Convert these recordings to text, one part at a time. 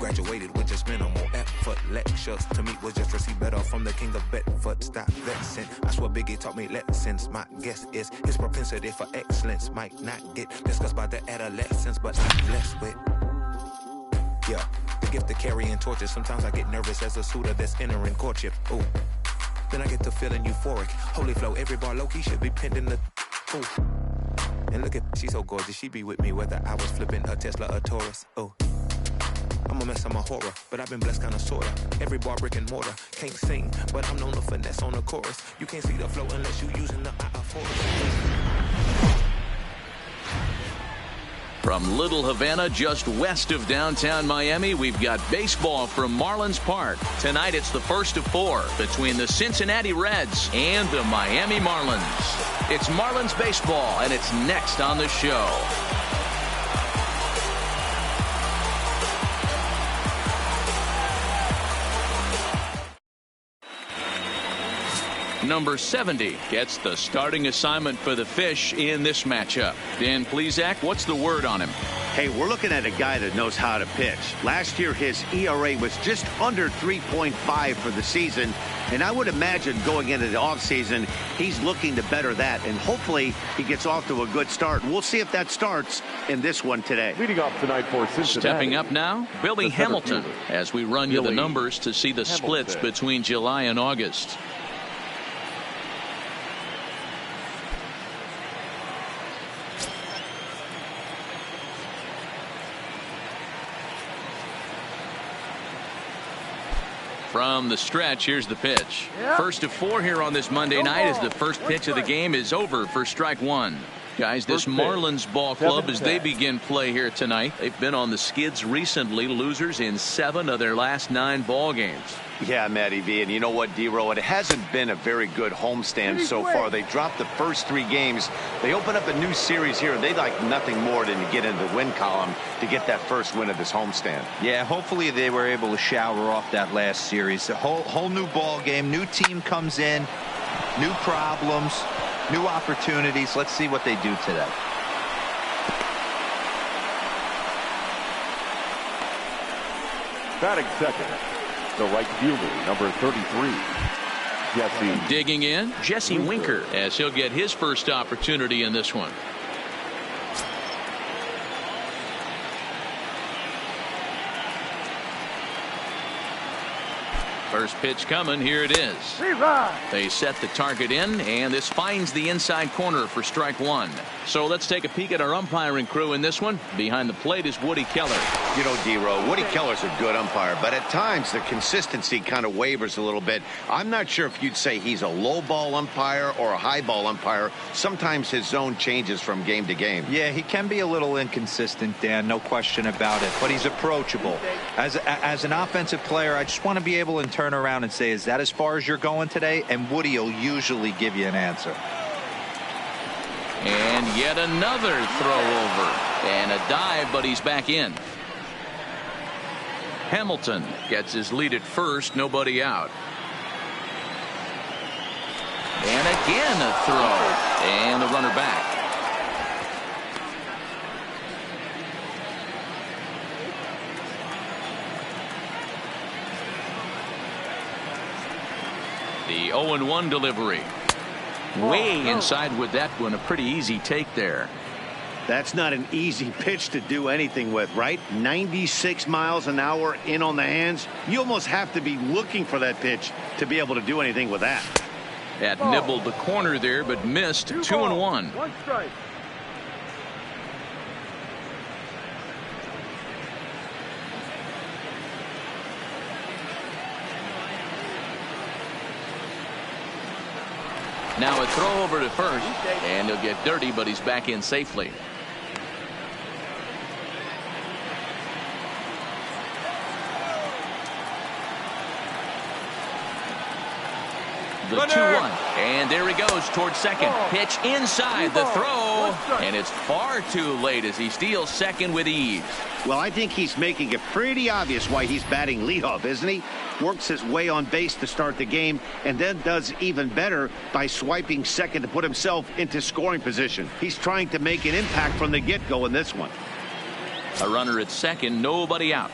graduated with just minimal effort. Lectures to me was just receive better from the king of Bedford. Stop vexing. That's what Biggie taught me lessons. My guess is his propensity for excellence might not get discussed by the adolescents, but I'm blessed with, yeah, the gift of carrying torches. Sometimes I get nervous as a suitor that's entering courtship. Ooh. Then I get to feeling euphoric. Holy flow, every bar low-key should be pinned in the... Ooh. And look at, she's so gorgeous. She be with me whether I was flipping a Tesla or Taurus. Oh, I'm a mess, I'm a horror, but I've been blessed kinda sorta. Every bar brick and mortar. Can't sing, but I'm known to finesse on the chorus. You can't see the flow unless you using the eye for it. From Little Havana, just west of downtown Miami, we've got baseball from Marlins Park. Tonight, it's the first of 4 between the Cincinnati Reds and the Miami Marlins. It's Marlins baseball, and it's next on the show. Number 70 gets the starting assignment for the Fish in this matchup. Dan Plesac, what's the word on him? Hey, we're looking at a guy that knows how to pitch. Last year, his ERA was just under 3.5 for the season. And I would imagine going into the offseason, he's looking to better that. And hopefully he gets off to a good start. We'll see if that starts in this one today. Leading off tonight for Cincinnati. Stepping up now, Billy Hamilton, as we run you the numbers to see the splits between July and August. From the stretch, here's the pitch. First of 4 here on this Monday night as the first pitch of the game is over for strike 1. Guys, this Marlins ball club, as they begin play here tonight, they've been on the skids recently, losers in 7 of their last 9 ball games. Yeah, Matty V, and you know what, D-Row, it hasn't been a very good homestand so far. They dropped the first 3 games. They open up a new series here, and they'd like nothing more than to get into the win column to get that first win of this homestand. Yeah, hopefully they were able to shower off that last series. A whole new ball game, new team comes in, new problems, new opportunities. Let's see what they do today. Batting second, the right fielder, number 33, Jesse. Digging in, Jesse Winker, as he'll get his first opportunity in this one. First pitch coming. Here it is. They set the target in, and this finds the inside corner for strike 1. So let's take a peek at our umpiring crew in this one. Behind the plate is Woody Keller. You know, D-Row, Woody Keller's a good umpire, but at times the consistency kind of wavers a little bit. I'm not sure if you'd say he's a low ball umpire or a high ball umpire. Sometimes his zone changes from game to game. Yeah, he can be a little inconsistent, Dan, no question about it, but he's approachable. As an offensive player, I just want to be able to turn around and say, is that as far as you're going today? And Woody will usually give you an answer. And yet another throw over. And a dive, but he's back in. Hamilton gets his lead at first, nobody out. And again a throw. And the runner back. The 0-1 delivery. Way inside with that one. A pretty easy take there. That's not an easy pitch to do anything with, right? 96 miles an hour in on the hands. You almost have to be looking for that pitch to be able to do anything with that. That nibbled the corner there, but missed. 2-1. 1 strike. Now a throw over to first, and he'll get dirty, but he's back in safely. The 2-1, and there he goes towards second. Pitch inside the throw, and it's far too late as he steals second with ease. Well, I think he's making it pretty obvious why he's batting leadoff, isn't he? Works his way on base to start the game, and then does even better by swiping second to put himself into scoring position. He's trying to make an impact from the get-go in this one. A runner at second, nobody out.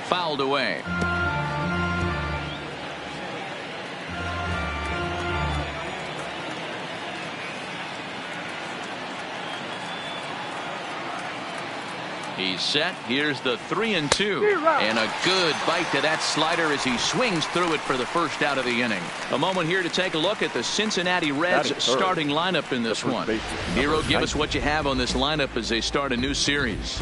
Fouled away. He's set. Here's the 3-2. And a good bite to that slider as he swings through it for the first out of the inning. A moment here to take a look at the Cincinnati Reds starting lineup in this one. Nero, give us what you have on this lineup as they start a new series.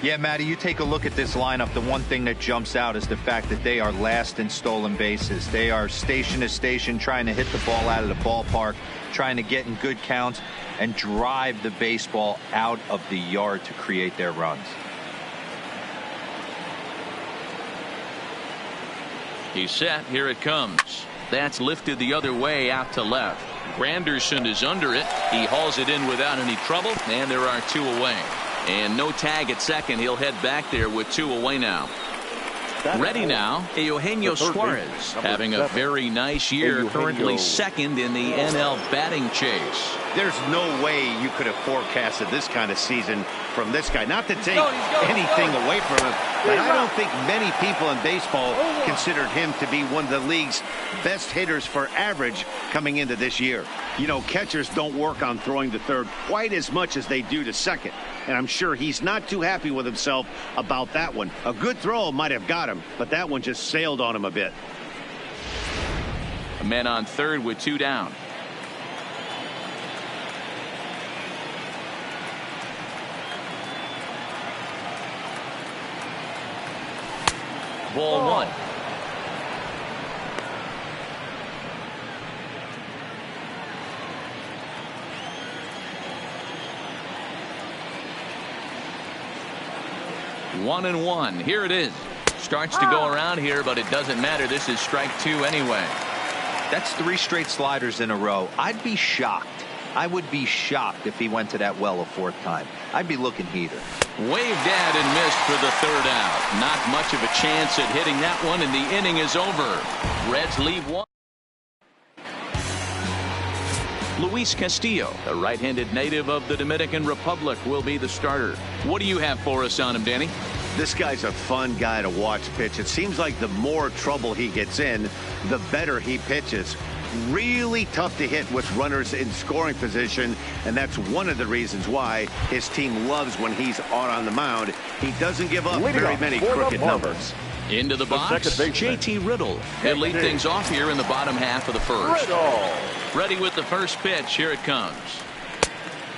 Yeah, Matty, you take a look at this lineup. The one thing that jumps out is the fact that they are last in stolen bases. They are station to station trying to hit the ball out of the ballpark, trying to get in good counts and drive the baseball out of the yard to create their runs. He's set. Here it comes. That's lifted the other way out to left. Granderson is under it. He hauls it in without any trouble, and there are 2 away. And no tag at second. He'll head back there with 2 away now. Ready now, Eugenio Suarez having a very nice year, currently second in the NL batting chase. There's no way you could have forecasted this kind of season from this guy. Not to take anything away from him, but I don't think many people in baseball considered him to be one of the league's best hitters for average coming into this year. You know, catchers don't work on throwing to third quite as much as they do to second. And I'm sure he's not too happy with himself about that one. A good throw might have got him, but that one just sailed on him a bit. A man on third with 2 down. Ball 1. One and one. Here it is. Starts to go around here, but it doesn't matter. This is strike 2 anyway. That's 3 straight sliders in a row. I'd be shocked. I would be shocked if he went to that well a 4th time. I'd be looking heater. Waved at and missed for the 3rd out. Not much of a chance at hitting that one, and the inning is over. Reds leave 1. Luis Castillo, the right-handed native of the Dominican Republic, will be the starter. What do you have for us on him, Danny? This guy's a fun guy to watch pitch. It seems like the more trouble he gets in, the better he pitches. Really tough to hit with runners in scoring position, and that's one of the reasons why his team loves when he's on the mound. He doesn't give up very many crooked numbers. Into the box, JT Riddle. He'll lead things off here in the bottom half of the first. Ready with the first pitch. Here it comes.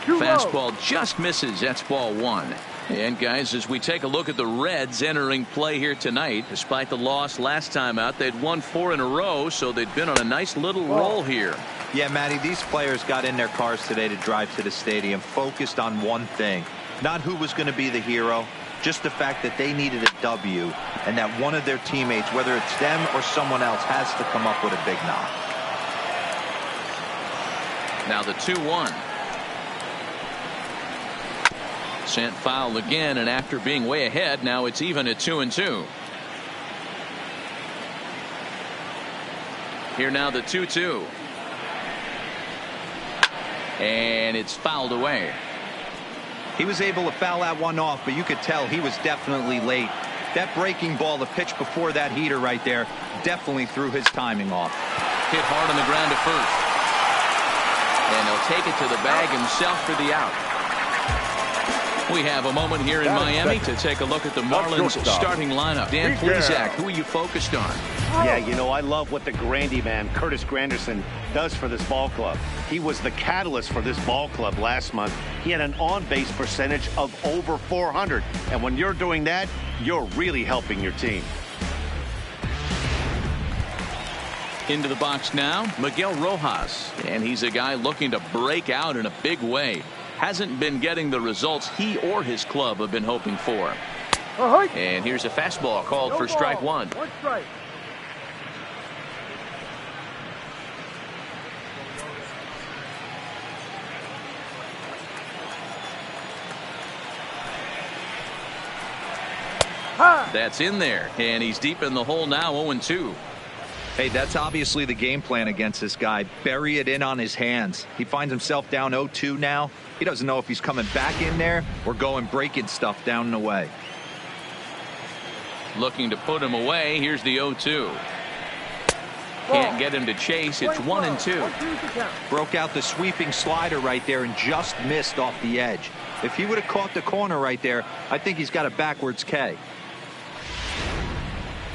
Fastball just misses. That's ball 1. And guys, as we take a look at the Reds entering play here tonight, despite the loss last time out, they'd won 4 in a row, so they'd been on a nice little roll here. Yeah, Matty, these players got in their cars today to drive to the stadium, focused on one thing. Not who was going to be the hero, just the fact that they needed a W, and that one of their teammates, whether it's them or someone else, has to come up with a big knock. Now the 2-1. Sent foul again, and after being way ahead, now it's even at 2-2. Here now the 2-2. And it's fouled away. He was able to foul that one off, but you could tell he was definitely late. That breaking ball, the pitch before that heater right there, definitely threw his timing off. Hit hard on the ground to first. And he'll take it to the bag himself for the out. We have a moment here in Miami to take a look at the Marlins starting lineup. Dan Plesac, who are you focused on? Yeah, you know, I love what the Grandy man, Curtis Granderson, does for this ball club. He was the catalyst for this ball club last month. He had an on-base percentage of over 400. And when you're doing that, you're really helping your team. Into the box now, Miguel Rojas. And he's a guy looking to break out in a big way. Hasn't been getting the results he or his club have been hoping for. And here's a fastball called for strike 1. That's in there, and he's deep in the hole now, 0-2. Hey, that's obviously the game plan against this guy. Bury it in on his hands. He finds himself down 0-2 now. He doesn't know if he's coming back in there or going breaking stuff down and away. Looking to put him away. Here's the 0-2. Can't get him to chase. It's 1-2. Broke out the sweeping slider right there and just missed off the edge. If he would have caught the corner right there, I think he's got a backwards K.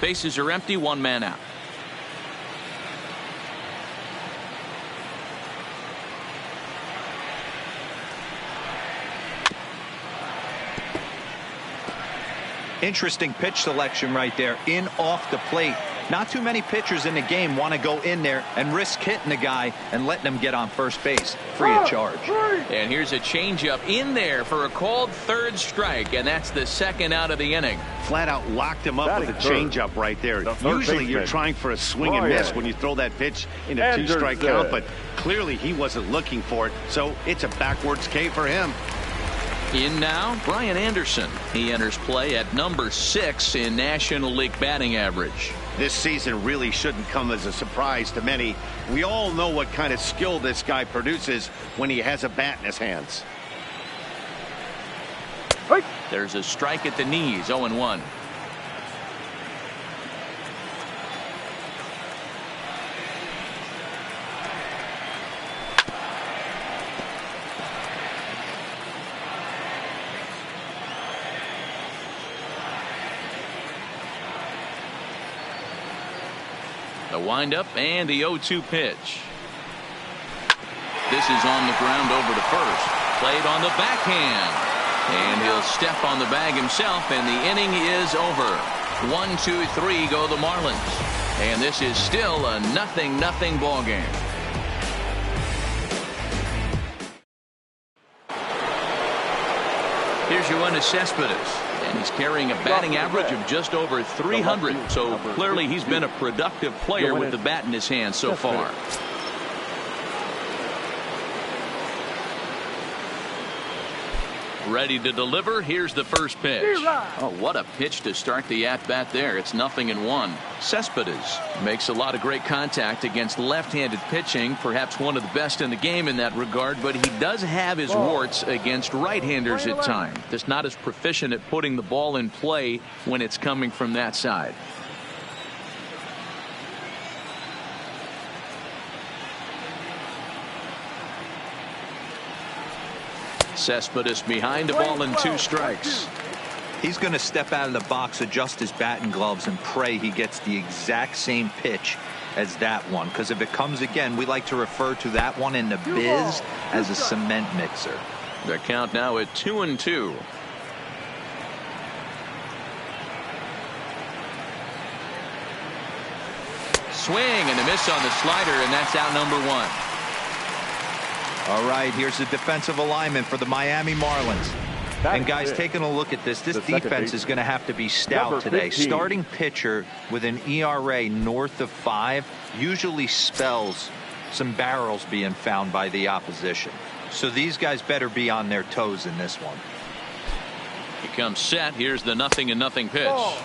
Bases are empty. One man out. Interesting pitch selection right there. In off the plate. Not too many pitchers in the game want to go in there and risk hitting the guy and letting him get on first base free of charge. And here's a changeup in there for a called third strike, and that's the second out of the inning. Flat out locked him up with a changeup right there. Usually you're trying for a swing and miss when you throw that pitch in a two-strike count, but clearly he wasn't looking for it, so it's a backwards K for him. In now, Brian Anderson. He enters play at number 6 in National League batting average. This season really shouldn't come as a surprise to many. We all know what kind of skill this guy produces when he has a bat in his hands. There's a strike at the knees. 0-1. The windup and the 0-2 pitch. This is on the ground over to first. Played on the backhand. And he'll step on the bag himself, and the inning is over. 1-2-3 go the Marlins. And this is still a 0-0 ball game. Here's your one to Cespedes. And he's carrying a batting average of just over 300. So clearly he's been a productive player with the bat in his hand so far. Ready to deliver. Here's the first pitch. Oh, what a pitch to start the at-bat there. It's 0-1. Cespedes makes a lot of great contact against left-handed pitching, perhaps one of the best in the game in that regard, but he does have his warts against right-handers at times. Just not as proficient at putting the ball in play when it's coming from that side. Cespedes behind the ball and 2 strikes. He's going to step out of the box, adjust his bat and gloves, and pray he gets the exact same pitch as that one. Because if it comes again, we like to refer to that one in the biz as a cement mixer. The count now at 2-2. Swing and a miss on the slider, and that's out number 1. All right, here's the defensive alignment for the Miami Marlins. And guys, taking a look at this defense is going to have to be stout today. Starting pitcher with an ERA north of 5 usually spells some barrels being found by the opposition. So these guys better be on their toes in this one. He comes set. Here's the 0-0 pitch.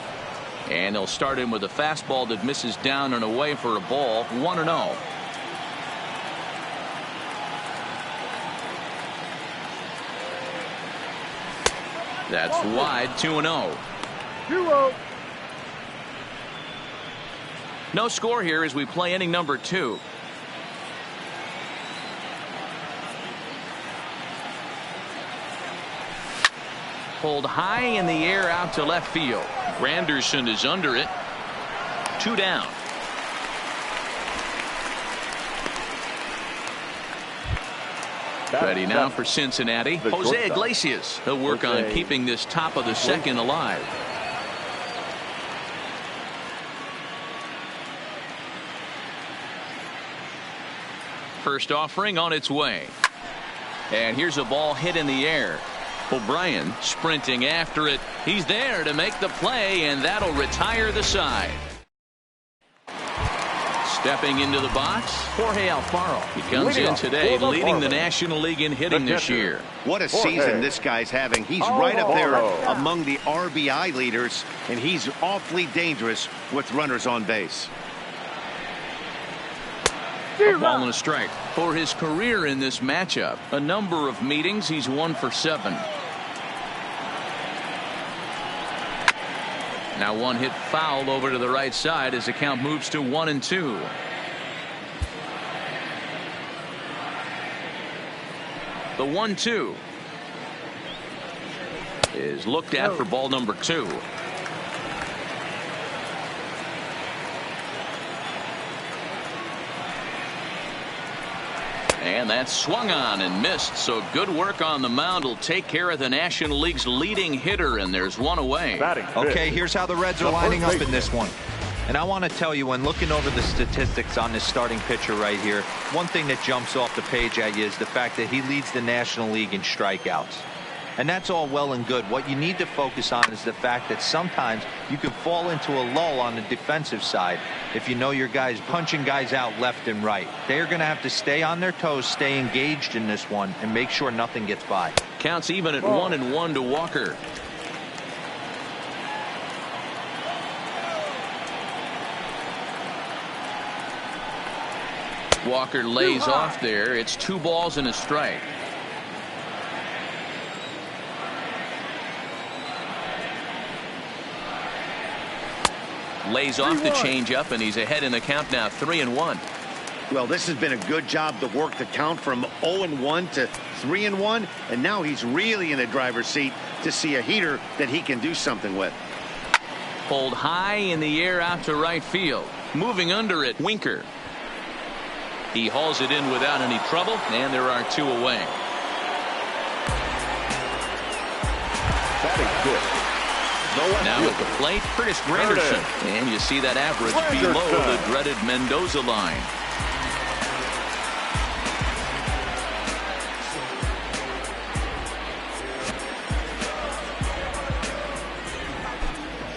And they'll start him with a fastball that misses down and away for a ball. 1-0. That's wide. 2-0. 2-0. No score here as we play inning number 2. Pulled high in the air out to left field. Granderson is under it. 2 down. Ready now for Cincinnati. Jose Iglesias. He'll work on keeping this top of the second alive. First offering on its way. And here's a ball hit in the air. O'Brien sprinting after it. He's there to make the play, and that'll retire the side. Stepping into the box, Jorge Alfaro. He comes in today leading the National League in hitting this year. What a season this guy's having. He's right up there among the RBI leaders, and he's awfully dangerous with runners on base. A ball and a strike. For his career in this matchup, a number of meetings, he's 1 for 7. Now one hit foul over to the right side as the count moves to 1-2. The 1-2 is looked at for ball number 2. And that's swung on and missed. So good work on the mound will take care of the National League's leading hitter, and there's one away. Okay, here's how the Reds are lining up in this one. And I want to tell you, when looking over the statistics on this starting pitcher right here, one thing that jumps off the page at you is the fact that he leads the National League in strikeouts. And that's all well and good. What you need to focus on is the fact that sometimes you can fall into a lull on the defensive side if you know your guys punching guys out left and right. They're going to have to stay on their toes, stay engaged in this one, and make sure nothing gets by. Counts even at 1-1 to Walker. Walker lays off there. It's 2 balls and a strike. Lays off the changeup, and he's ahead in the count now, 3-1. Well, this has been a good job to work the count from 0-1 to 3-1, and now he's really in the driver's seat to see a heater that he can do something with. Pulled high in the air out to right field. Moving under it, Winker. He hauls it in without any trouble, and there are 2 away. Batting good. Now at the plate, Curtis Granderson. And you see that average below the dreaded Mendoza line.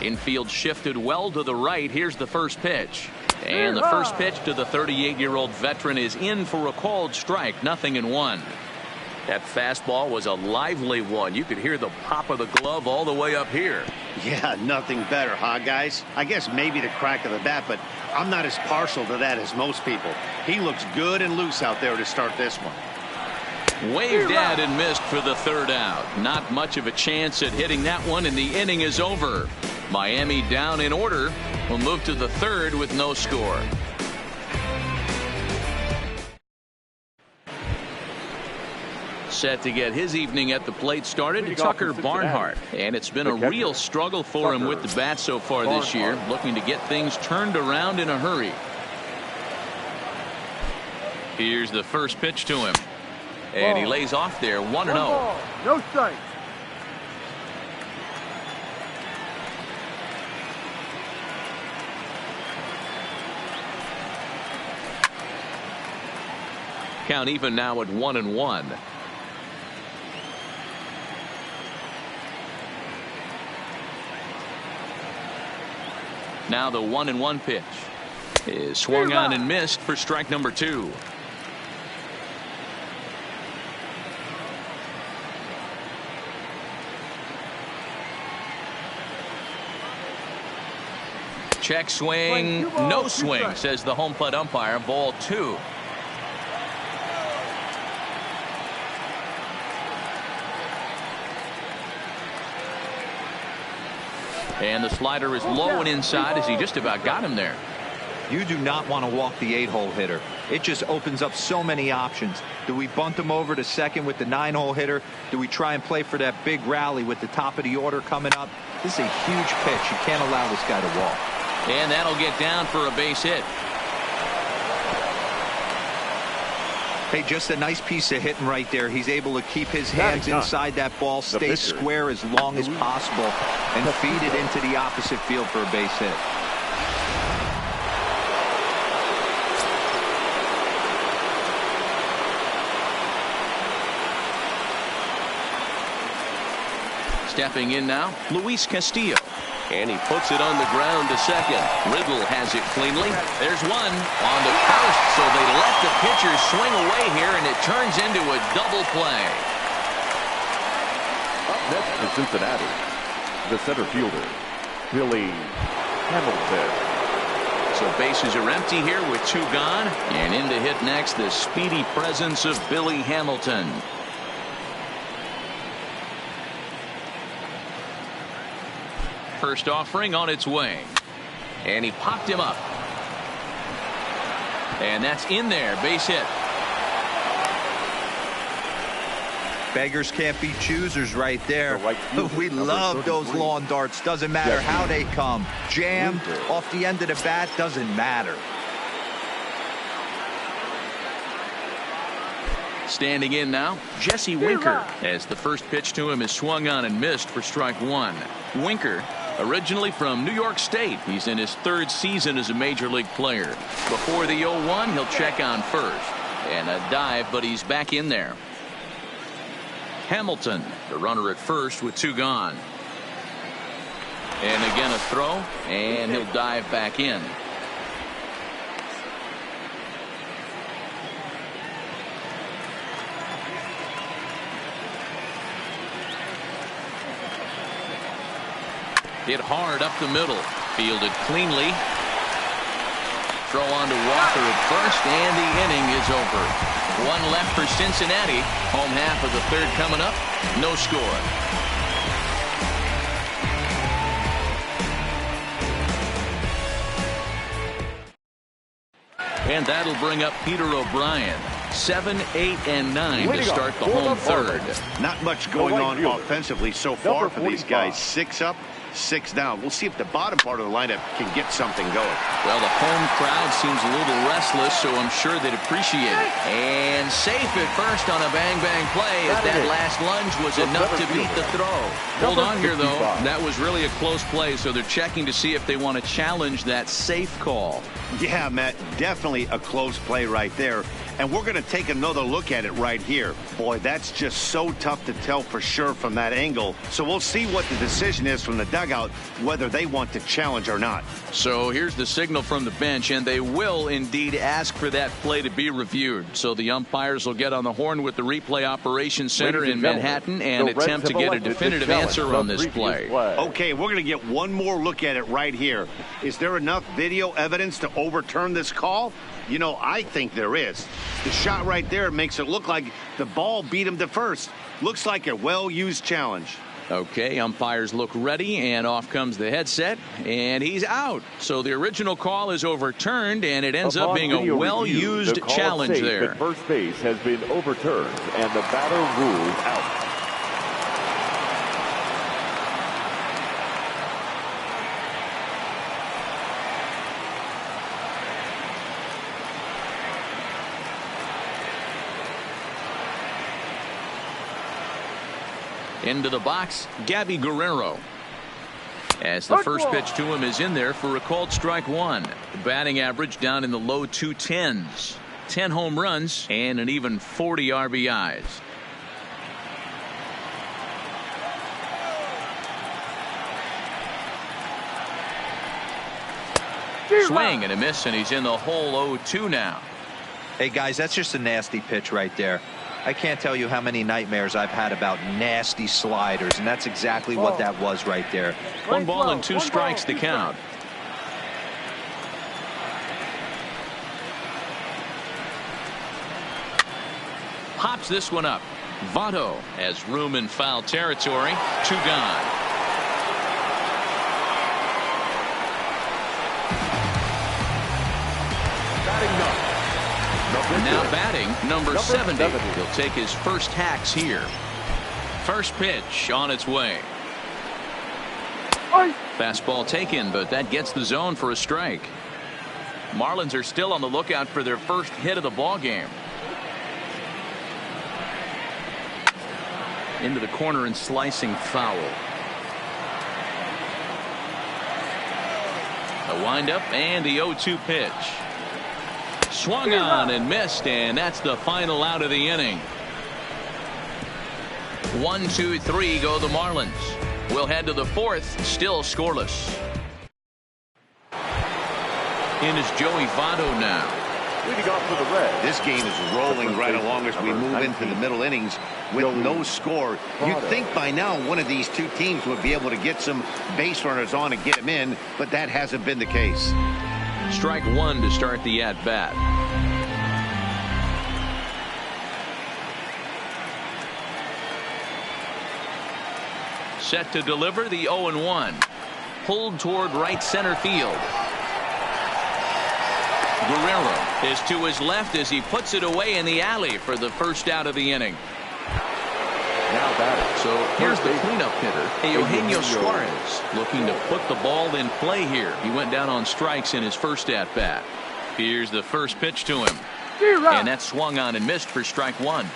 Infield shifted well to the right. Here's the first pitch. And the first pitch to the 38-year-old veteran is in for a called strike. 0-1. That fastball was a lively one. You could hear the pop of the glove all the way up here. Yeah, nothing better, huh, guys? I guess maybe the crack of the bat, but I'm not as partial to that as most people. He looks good and loose out there to start this one. Waved at and missed for the 3rd out. Not much of a chance at hitting that one, and the inning is over. Miami down in order. Will move to the 3rd with no score. Set to get his evening at the plate started, Tucker Barnhart. And it's been a real struggle for him with the bat so far this year, looking to get things turned around in a hurry. Here's the first pitch to him. And he lays off there, 1-0. No strike. Count even now at 1-1. Now the 1-1 pitch is swung on and missed for strike number 2. Check swing, no swing, says the home plate umpire. Ball 2. And the slider is low and inside as he just about got him there. You do not want to walk the 8-hole hitter. It just opens up so many options. Do we bunt him over to second with the 9-hole hitter? Do we try and play for that big rally with the top of the order coming up? This is a huge pitch. You can't allow this guy to walk. And that'll get down for a base hit. Hey, just a nice piece of hitting right there. He's able to keep his hands inside that ball, stay square as long as possible, and feed it into the opposite field for a base hit. Stepping in now, Luis Castillo. And he puts it on the ground to second. Riddle has it cleanly. There's one on the first, so they let the pitcher swing away here, and it turns into a double play. Up next for Cincinnati, the center fielder, Billy Hamilton. So bases are empty here with 2 gone, and in to hit next, the speedy presence of Billy Hamilton. First offering on its way. And he popped him up. And that's in there. Base hit. Beggars can't be choosers right there. Right We love those lawn darts. Doesn't matter how they come. Jammed off the end of the bat, doesn't matter. Standing in now, Jesse Winker, as the first pitch to him is swung on and missed for strike one. Winker, originally from New York State. He's in his third season as a major league player. Before the 0-1, he'll check on first. And a dive, but he's back in there. Hamilton, the runner at first with two gone. And again a throw, and he'll dive back in. Hit hard up the middle. Fielded cleanly. Throw on to Walker at first, and the inning is over. One left for Cincinnati. Home half of the third coming up. No score. And that'll bring up Peter O'Brien. 7, 8, and 9 to start the home third. Not much going on offensively so far for these guys. 6 up, 6 down. We'll see if the bottom part of the lineup can get something going. Well, the home crowd seems a little restless, so I'm sure they'd appreciate it. And safe at first on a bang-bang play as that last lunge was enough to beat the throw. Hold on here, though. That was really a close play, so they're checking to see if they want to challenge that safe call. Yeah, Matt, definitely a close play right there. And we're going to take another look at it right here. Boy, that's just so tough to tell for sure from that angle. So we'll see what the decision is from the dugout, whether they want to challenge or not. So here's the signal from the bench, and they will indeed ask for that play to be reviewed. So the umpires will get on the horn with the replay operations center in Manhattan and attempt to get a definitive answer on this play. Okay, we're going to get one more look at it right here. Is there enough video evidence to overturn this call? You know, I think there is. The shot right there makes it look like the ball beat him to first. Looks like a well-used challenge. Okay, umpires look ready, and off comes the headset, and he's out. So the original call is overturned, and it ends up being a well-used challenge there. The first base has been overturned, and the batter ruled out. Into the box, Gabby Guerrero. As the first pitch to him is in there for a called strike one. The batting average down in the low 210s. 10 home runs and an even 40 RBIs. Swing and a miss, and he's in the hole 0-2 now. Hey, guys, that's just a nasty pitch right there. I can't tell you how many nightmares I've had about nasty sliders, and that's exactly what that was right there. 1 ball and 2 strikes to count. Pops this one up. Votto has room in foul territory. 2 gone. Now batting, number 70. He'll take his first hacks here. First pitch on its way. Fastball taken, but that gets the zone for a strike. Marlins are still on the lookout for their first hit of the ball game. Into the corner and slicing foul. A windup and the 0-2 pitch. Swung on and missed, and that's the final out of the inning. 1, 2, 3 go the Marlins. We'll head to the fourth, still scoreless. In is Joey Votto now. Leading off for the Reds. This game is rolling right along as we move into the middle innings with no score. You'd think by now one of these two teams would be able to get some base runners on and get them in, but that hasn't been the case. Strike one to start the at-bat. Set to deliver the 0-1. pulled toward right center field. Guerrero is to his left as he puts it away in the alley for the first out of the inning. Now batting. So here's the cleanup hitter, Eugenio Suarez, looking to put the ball in play here. He went down on strikes in his first at bat. Here's the first pitch to him. And that swung on and missed for strike one.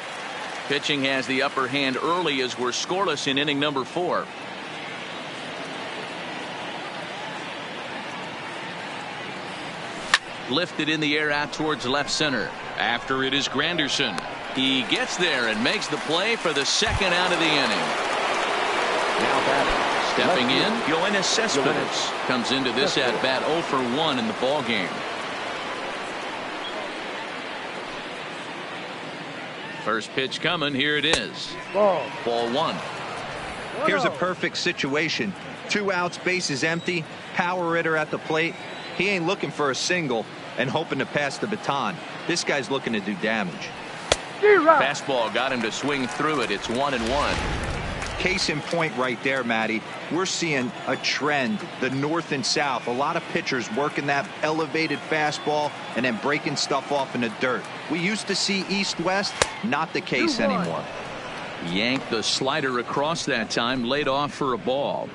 Pitching has the upper hand early as we're scoreless in inning number 4. Lifted in the air out towards left center. After it is Granderson. He gets there and makes the play for the second out of the inning. Now batting. Stepping in, Yoenis Cespedes comes into this at bat 0 for 1 in the ball game. First pitch coming. Here it is. Ball 1. Here's a perfect situation. 2 outs, bases empty, power hitter at the plate. He ain't looking for a single and hoping to pass the baton. This guy's looking to do damage. Fastball got him to swing through it. It's 1-1. Case in point right there, Matty. We're seeing a trend, the north and south. A lot of pitchers working that elevated fastball and then breaking stuff off in the dirt. We used to see east-west, not the case anymore. Yanked the slider across that time, laid off for a ball.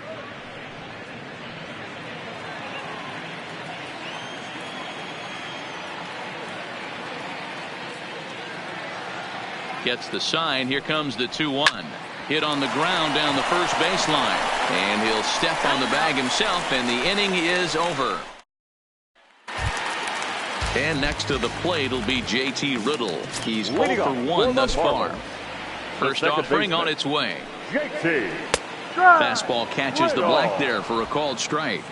Gets the sign. Here comes the 2-1. Hit on the ground down the first baseline. And he'll step on the bag himself, and the inning is over. And next to the plate will be JT Riddle. He's 0 for 1 thus far. First offering on its way. JT. Fastball catches the black there for a called strike.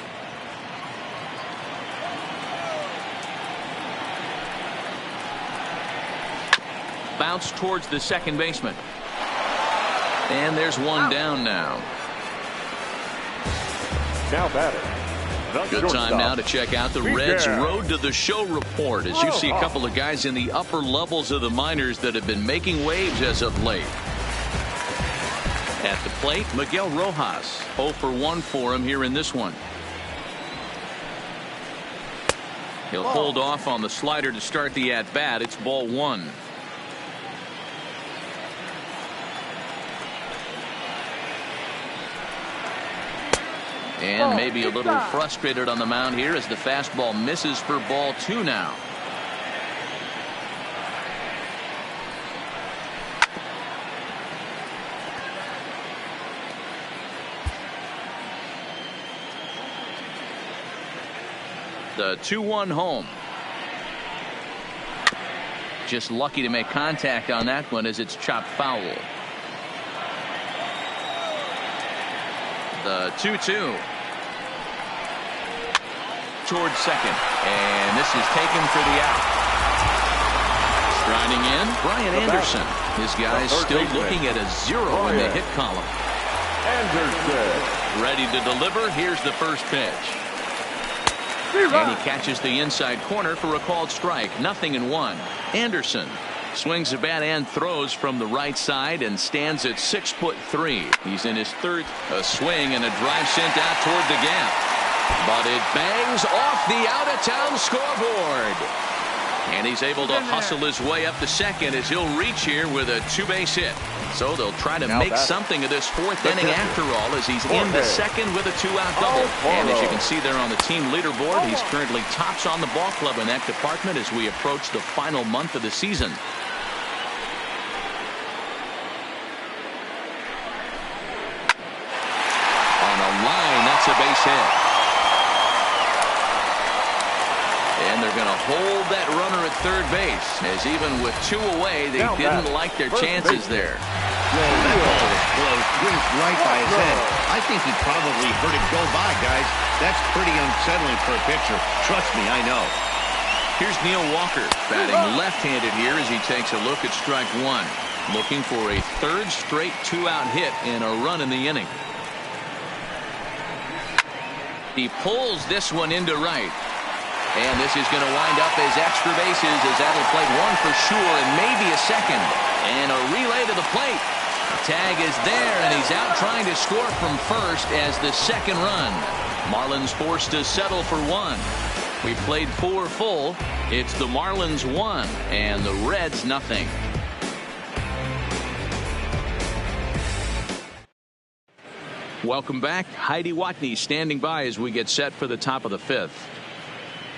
Bounce towards the second baseman. And there's one down now. Now batting. Good time now to check out the Reds' Road to the Show report as you see a couple of guys in the upper levels of the minors that have been making waves as of late. At the plate, Miguel Rojas. 0 for 1 for him here in this one. He'll hold off on the slider to start the at-bat. It's ball 1. And maybe a little frustrated on the mound here as the fastball misses for ball 2 now. The 2-1 home. Just lucky to make contact on that one as it's chopped foul. The 2-2. Towards second, and this is taken for the out. Striding in, Brian Anderson. His guy's still looking at a 0 in the hit column. Anderson. Ready to deliver. Here's the first pitch. And he catches the inside corner for a called strike. 0-1. Anderson swings the bat and throws from the right side and stands at 6'3". He's in his third. A swing and a drive sent out toward the gap. But it bangs off the out-of-town scoreboard. And he's able to hustle his way up to second as he'll reach here with a 2-base hit. So they'll try to make something of this 4th inning after all as he's in the second with a 2-out double. And as you can see there on the team leaderboard, he's currently tops on the ball club in that department as we approach the final month of the season. On a line, that's a base hit. And they're going to hold that runner at third base, as even with 2 away, they didn't like their chances there. Well, that ball was close, whizzed right by his head. I think he probably heard it go by, guys. That's pretty unsettling for a pitcher. Trust me, I know. Here's Neil Walker, batting left-handed here as he takes a look at strike 1. Looking for a 3rd straight 2-out hit and a run in the inning. He pulls this one into right. And this is going to wind up as extra bases as that'll play 1 for sure and maybe a second. And a relay to the plate. The tag is there and he's out trying to score from first as the second run. Marlins forced to settle for one. We played 4 full. It's the Marlins 1 and the Reds nothing. Welcome back. Heidi Watney standing by as we get set for the top of the 5th.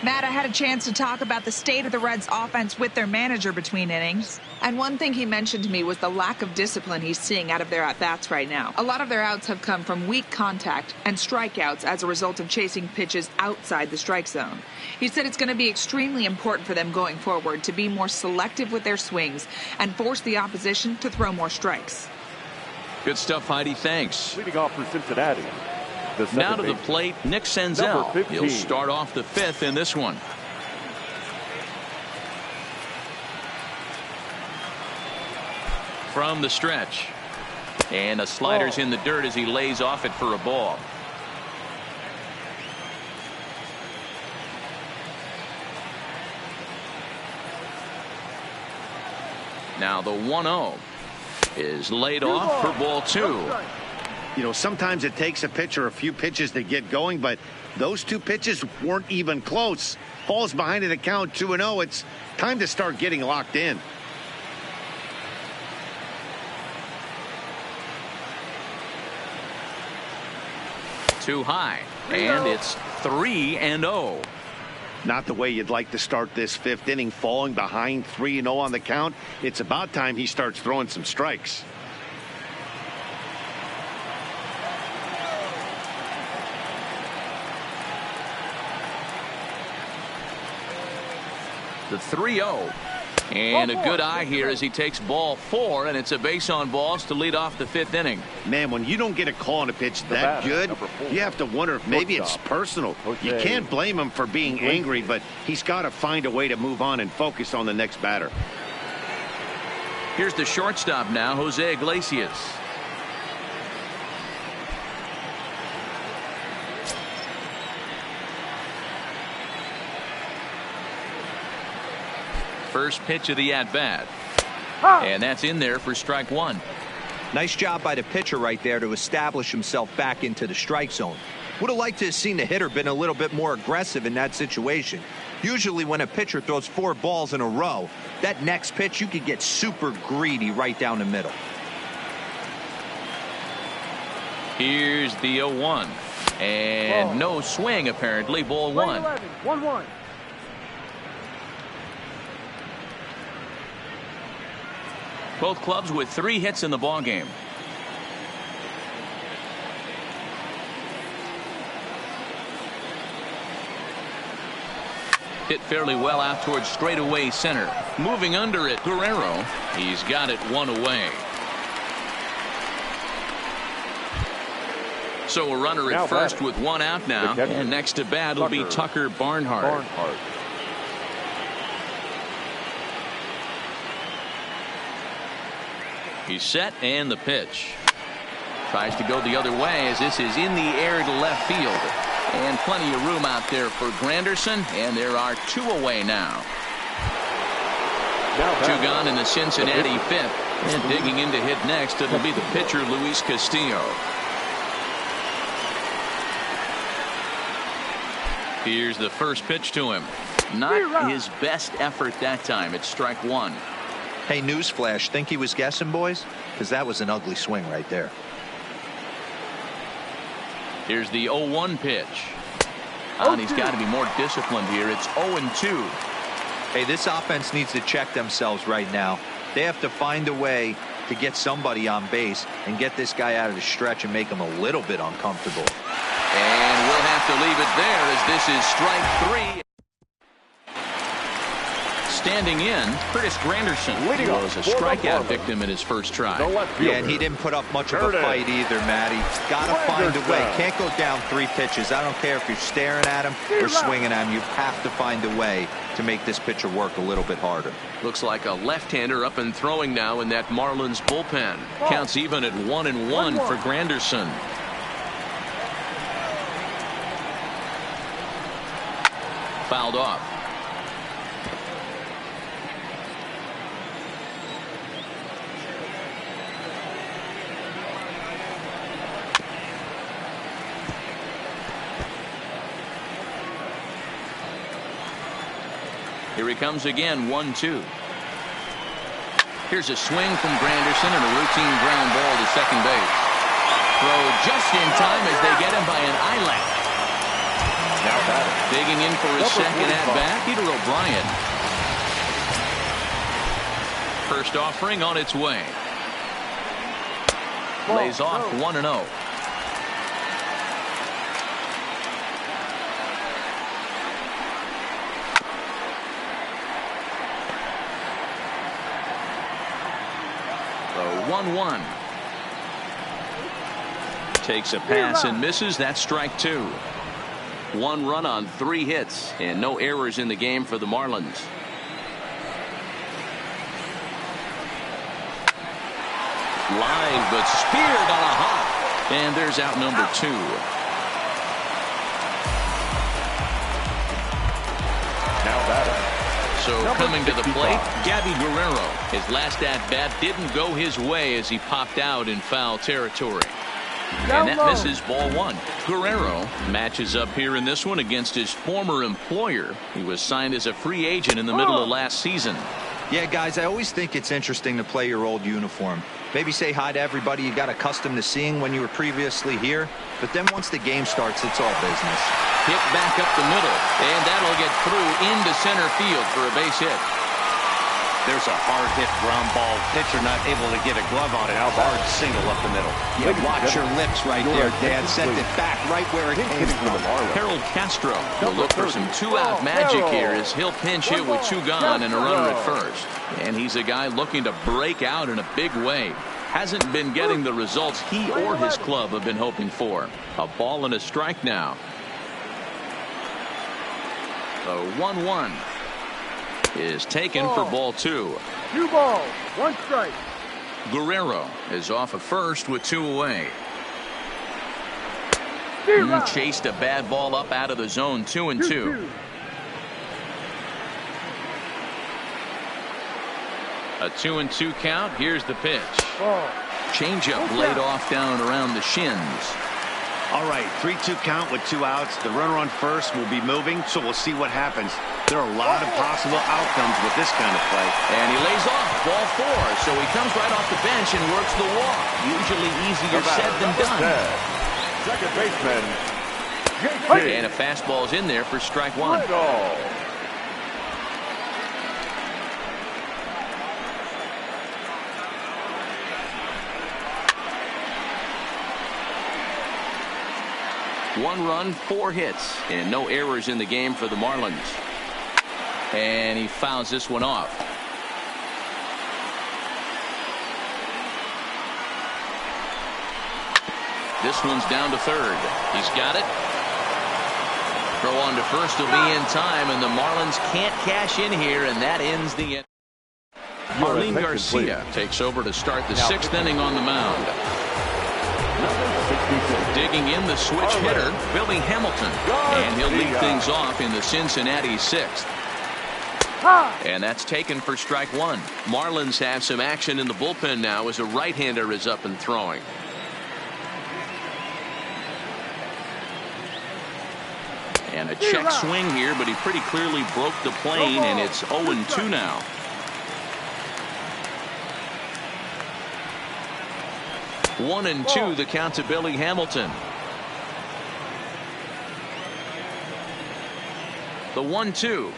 Matt, I had a chance to talk about the state of the Reds offense with their manager between innings. And one thing he mentioned to me was the lack of discipline he's seeing out of their at-bats right now. A lot of their outs have come from weak contact and strikeouts as a result of chasing pitches outside the strike zone. He said it's going to be extremely important for them going forward to be more selective with their swings and force the opposition to throw more strikes. Good stuff, Heidi. Thanks. Leading off for Cincinnati. Now to the plate, Nick Senzel. He'll start off the 5th in this one. From the stretch. And a slider's in the dirt as he lays off it for a ball. Now the 1-0 is laid off for ball 2. You know, sometimes it takes a pitcher a few pitches to get going, but those 2 pitches weren't even close. Falls behind at a count 2-0. It's time to start getting locked in. Too high, and it's 3-0. Not the way you'd like to start this 5th inning, falling behind 3-0 on the count. It's about time he starts throwing some strikes. The 3-0. And a good eye here as he takes ball 4, and it's a base on balls to lead off the 5th inning. Man, when you don't get a call on a pitch that good, you have to wonder if maybe it's personal. You can't blame him for being angry, but he's got to find a way to move on and focus on the next batter. Here's the shortstop now, Jose Iglesias. First pitch of the at-bat. And that's in there for strike 1. Nice job by the pitcher right there to establish himself back into the strike zone. Would have liked to have seen the hitter been a little bit more aggressive in that situation. Usually when a pitcher throws 4 balls in a row, that next pitch you could get super greedy right down the middle. Here's the 0-1. And no swing apparently. Ball 1. 1-1. Both clubs with 3 hits in the ballgame. Hit fairly well out towards straightaway center. Moving under it, Guerrero. He's got it 1 away. So a runner at first with 1 out now. And next to bat will be Tucker Barnhart. He's set, and the pitch. Tries to go the other way as this is in the air to left field. And plenty of room out there for Granderson, and there are 2 away now. 2 gone in the Cincinnati 5th. And digging in to hit next, it'll be the pitcher, Luis Castillo. Here's the first pitch to him. Not his best effort that time. It's strike 1. Hey, newsflash, think he was guessing, boys? Because that was an ugly swing right there. Here's the 0-1 pitch. And he's got to be more disciplined here. It's 0-2. Hey, this offense needs to check themselves right now. They have to find a way to get somebody on base and get this guy out of the stretch and make him a little bit uncomfortable. And we'll have to leave it there as this is strike 3. Standing in, Curtis Granderson was a strikeout victim in his first try. Yeah, and he didn't put up much of a fight either, Matty. Got to find a way. Can't go down 3 pitches. I don't care if you're staring at him or swinging at him. You have to find a way to make this pitcher work a little bit harder. Looks like a left-hander up and throwing now in that Marlins bullpen. Counts even at 1-1 for Granderson. Fouled off. Here he comes again, 1-2. Here's a swing from Granderson and a routine ground ball to second base. Throw just in time as they get him by an eyelash. Now batting. Digging in for his second at-bat, Peter O'Brien. First offering on its way. Lays off 1-0. The 1-1. Takes a pass and misses. That's strike two. 1 run on 3 hits and no errors in the game for the Marlins. Line but speared on a hop. And there's out number 2. Now batting. So Number coming to the 65. plate, Gabby Guerrero. His last at-bat didn't go his way as he popped out in foul territory. And that misses ball 1. Guerrero matches up here in this one against his former employer. He was signed as a free agent in the middle of last season. Yeah, guys, I always think it's interesting to play your old uniform. Maybe say hi to everybody you got accustomed to seeing when you were previously here. But then once the game starts, it's all business. Hit back up the middle, and that'll get through into center field for a base hit. There's a hard hit ground ball. Pitcher not able to get a glove on it. Hard single up the middle. Yeah, watch your lips right there, Dad. Sent it back right where it came from. Harold Castro will look for some 2-out magic here as he'll pinch hit with 2 gone and a runner at first. And he's a guy looking to break out in a big way. Hasn't been getting the results he or his club have been hoping for. A ball and a strike now. The 1-1 is taken for ball 2. 2 balls, 1 strike. Guerrero is off at first with 2 away. Chased a bad ball up out of the zone. 2-2. A 2-2 count. Here's the pitch. Changeup laid off down around the shins. All right, 3-2 count with 2 outs. The runner on first will be moving, so we'll see what happens. There are a lot of possible outcomes with this kind of play. And he lays off ball 4, so he comes right off the bench and works the walk. Usually easier said than done. Second baseman. And a fastball's in there for strike 1. One run, 4 hits, and no errors in the game for the Marlins. And he fouls this one off. This one's down to third. He's got it. Throw on to first will be in time, and the Marlins can't cash in here, and that ends the end. Marlene Garcia takes over to start the 6th inning on the mound. Digging in the switch hitter, Billy Hamilton. And he'll lead things off in the Cincinnati 6th. And that's taken for strike 1. Marlins have some action in the bullpen now as a right-hander is up and throwing. And a check swing here, but he pretty clearly broke the plane, and it's 0-2 now. One and 2 the count to Billy Hamilton. The 1-2.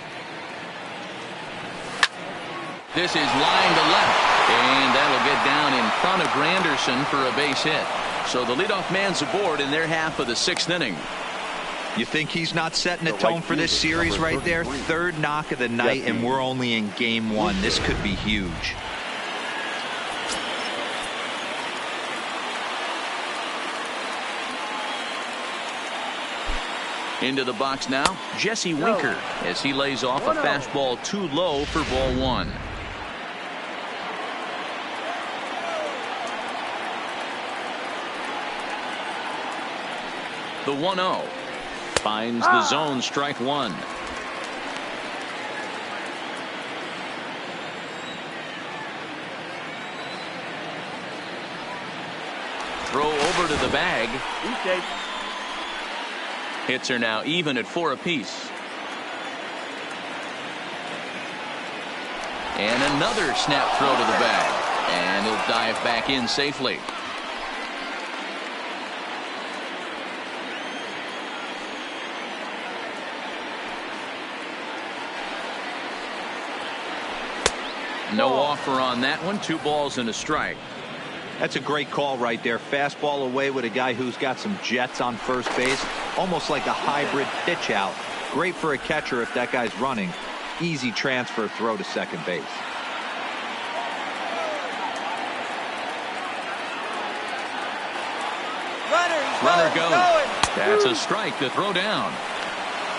This is line to left, and that'll get down in front of Granderson for a base hit. So the leadoff man's aboard in their half of the 6th inning. You think he's not setting the tone for this series right there? 3rd knock of the night, and we're only in game 1. This could be huge. Into the box now, Jesse Winker, as he lays off a fastball too low for ball 1. The 1-0 finds the zone, strike 1. Throw over to the bag. Hits are now even at 4 apiece. And another snap throw to the bag. And he'll dive back in safely. No offer on that one. 2 balls and a strike. That's a great call right there. Fastball away with a guy who's got some jets on first base. Almost like a hybrid pitch out. Great for a catcher if that guy's running. Easy transfer throw to second base. Runner goes. That's a strike. The throw down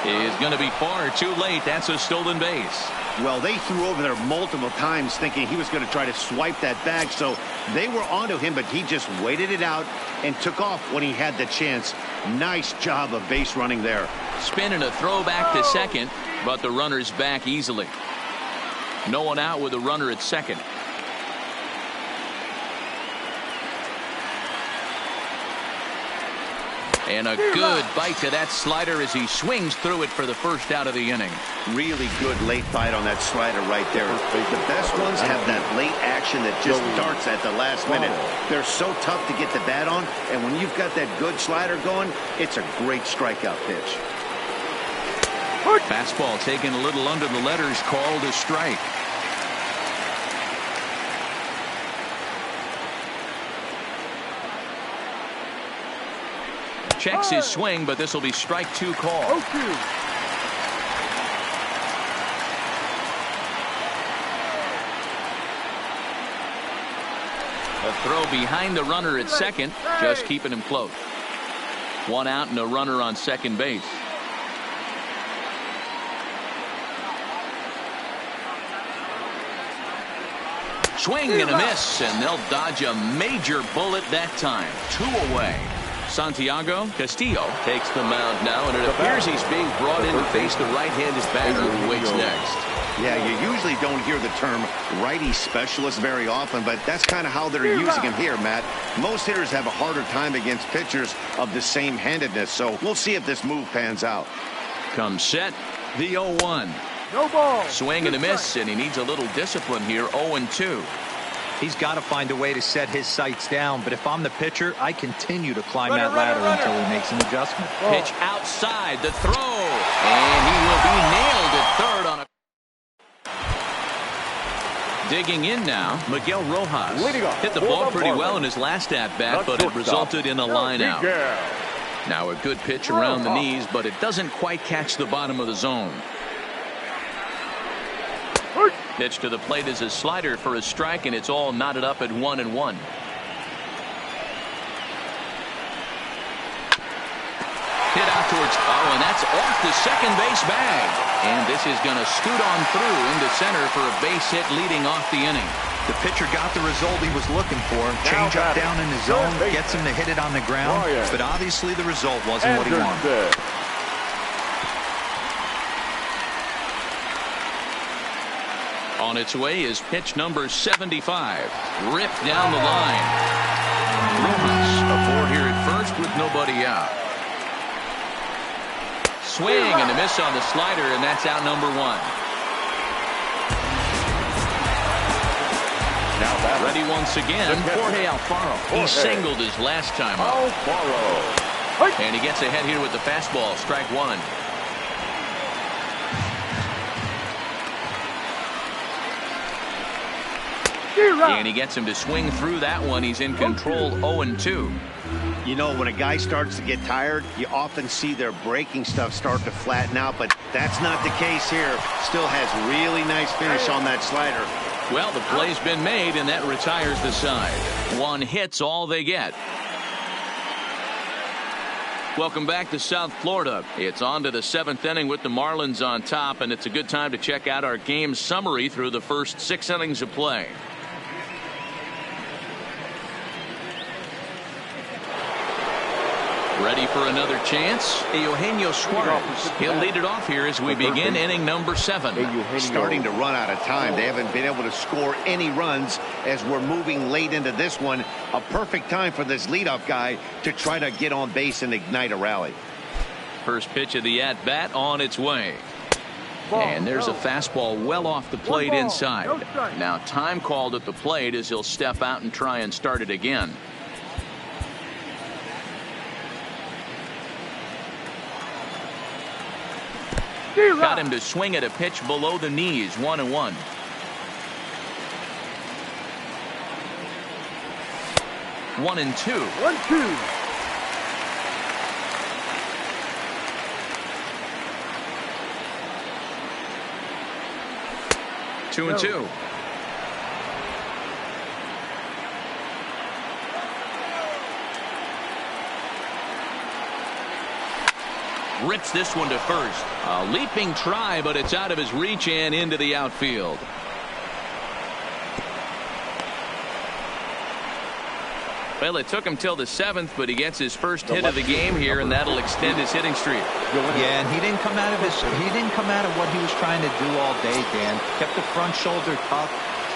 is going to be far too late. That's a stolen base. Well, they threw over there multiple times thinking he was going to try to swipe that bag, so they were onto him, but he just waited it out and took off when he had the chance. Nice job of base running there. Spin and a throw back to second, but the runner's back easily. No one out with a runner at second. And a good bite to that slider as he swings through it for the first out of the inning. Really good late bite on that slider right there. The best ones have that late action that just darts at the last minute. They're so tough to get the bat on, and when you've got that good slider going, it's a great strikeout pitch. Fastball taken a little under the letters, called a strike. Checks his swing, but this will be strike 2 call. A throw behind the runner at second, just keeping him close. 1 out and a runner on second base. Swing and a miss, and they'll dodge a major bullet that time. 2 away. Santiago Castillo takes the mound now, and it appears he's being brought in to face the right-handed batter who waits next. Yeah, you usually don't hear the term righty specialist very often, but that's kind of how they're using him here, Matt. Most hitters have a harder time against pitchers of the same handedness, so we'll see if this move pans out. Comes set, the 0-1. No ball. Swing and a miss, and he needs a little discipline here. 0-2. He's got to find a way to set his sights down, but if I'm the pitcher, I continue to climb that ladder until he makes an adjustment. Pitch outside, the throw, and he will be nailed at third on a... Digging in now, Miguel Rojas hit the ball pretty well in his last at-bat, but it resulted in a line out. Now a good pitch around the knees, but it doesn't quite catch the bottom of the zone. Pitch to the plate is a slider for a strike, and it's all knotted up at 1-1. Hit out towards and that's off the second base bag. And this is going to scoot on through into center for a base hit leading off the inning. The pitcher got the result he was looking for. Change up down in his zone, gets him to hit it on the ground, but obviously the result wasn't what he wanted. On its way is pitch number 75. Ripped down the line. Rojas aboard here at first with nobody out. Swing and a miss on the slider, and that's out number 1. Now ready once again, Jorge Alfaro. He singled his last time up. And he gets ahead here with the fastball, strike 1. And he gets him to swing through that one. He's in control. 0-2. You know, when a guy starts to get tired, you often see their breaking stuff start to flatten out, but that's not the case here. Still has really nice finish on that slider. Well, the play's been made, and that retires the side. 1 hit's all they get. Welcome back to South Florida. It's on to the 7th inning with the Marlins on top, and it's a good time to check out our game summary through the first 6 innings of play. Ready for another chance? Eugenio Suarez. He'll lead it off here as we begin inning number 7. Starting to run out of time. They haven't been able to score any runs as we're moving late into this one. A perfect time for this leadoff guy to try to get on base and ignite a rally. First pitch of the at-bat on its way. And there's a fastball well off the plate inside. Now time called at the plate as he'll step out and try and start it again. Got him to swing at a pitch below the knees. 1-1. 1-2. 1-2. 2-2. Rips this one to first. A leaping try, but it's out of his reach and into the outfield. Well, it took him till the 7th, but he gets his first hit of the game here, and that'll extend his hitting streak. Yeah, and he didn't come out of what he was trying to do all day, Dan. Kept the front shoulder tough,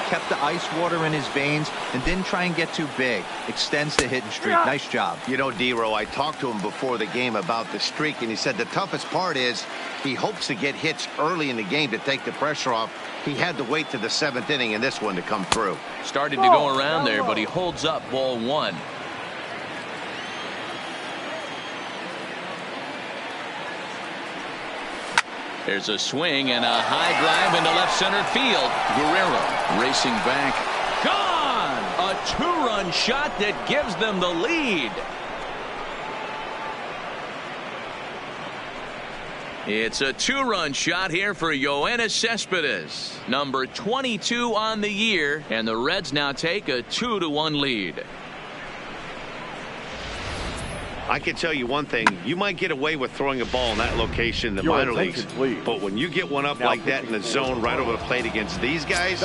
kept the ice water in his veins, and didn't try and get too big. Extends the hitting streak. Nice job. You know, D-Row, I talked to him before the game about the streak, and he said the toughest part is he hopes to get hits early in the game to take the pressure off. He had to wait to the 7th inning in this one to come through. Started to go around there, but he holds up. Ball 1. There's a swing and a high drive into left center field. Guerrero racing back. Gone! A 2-run shot that gives them the lead. It's a 2-run shot here for Yoenis Cespedes, number 22 on the year, and the Reds now take a 2-1 lead. I can tell you one thing. You might get away with throwing a ball in that location in the minor leagues, but when you get one up like that in the zone right over the plate against these guys,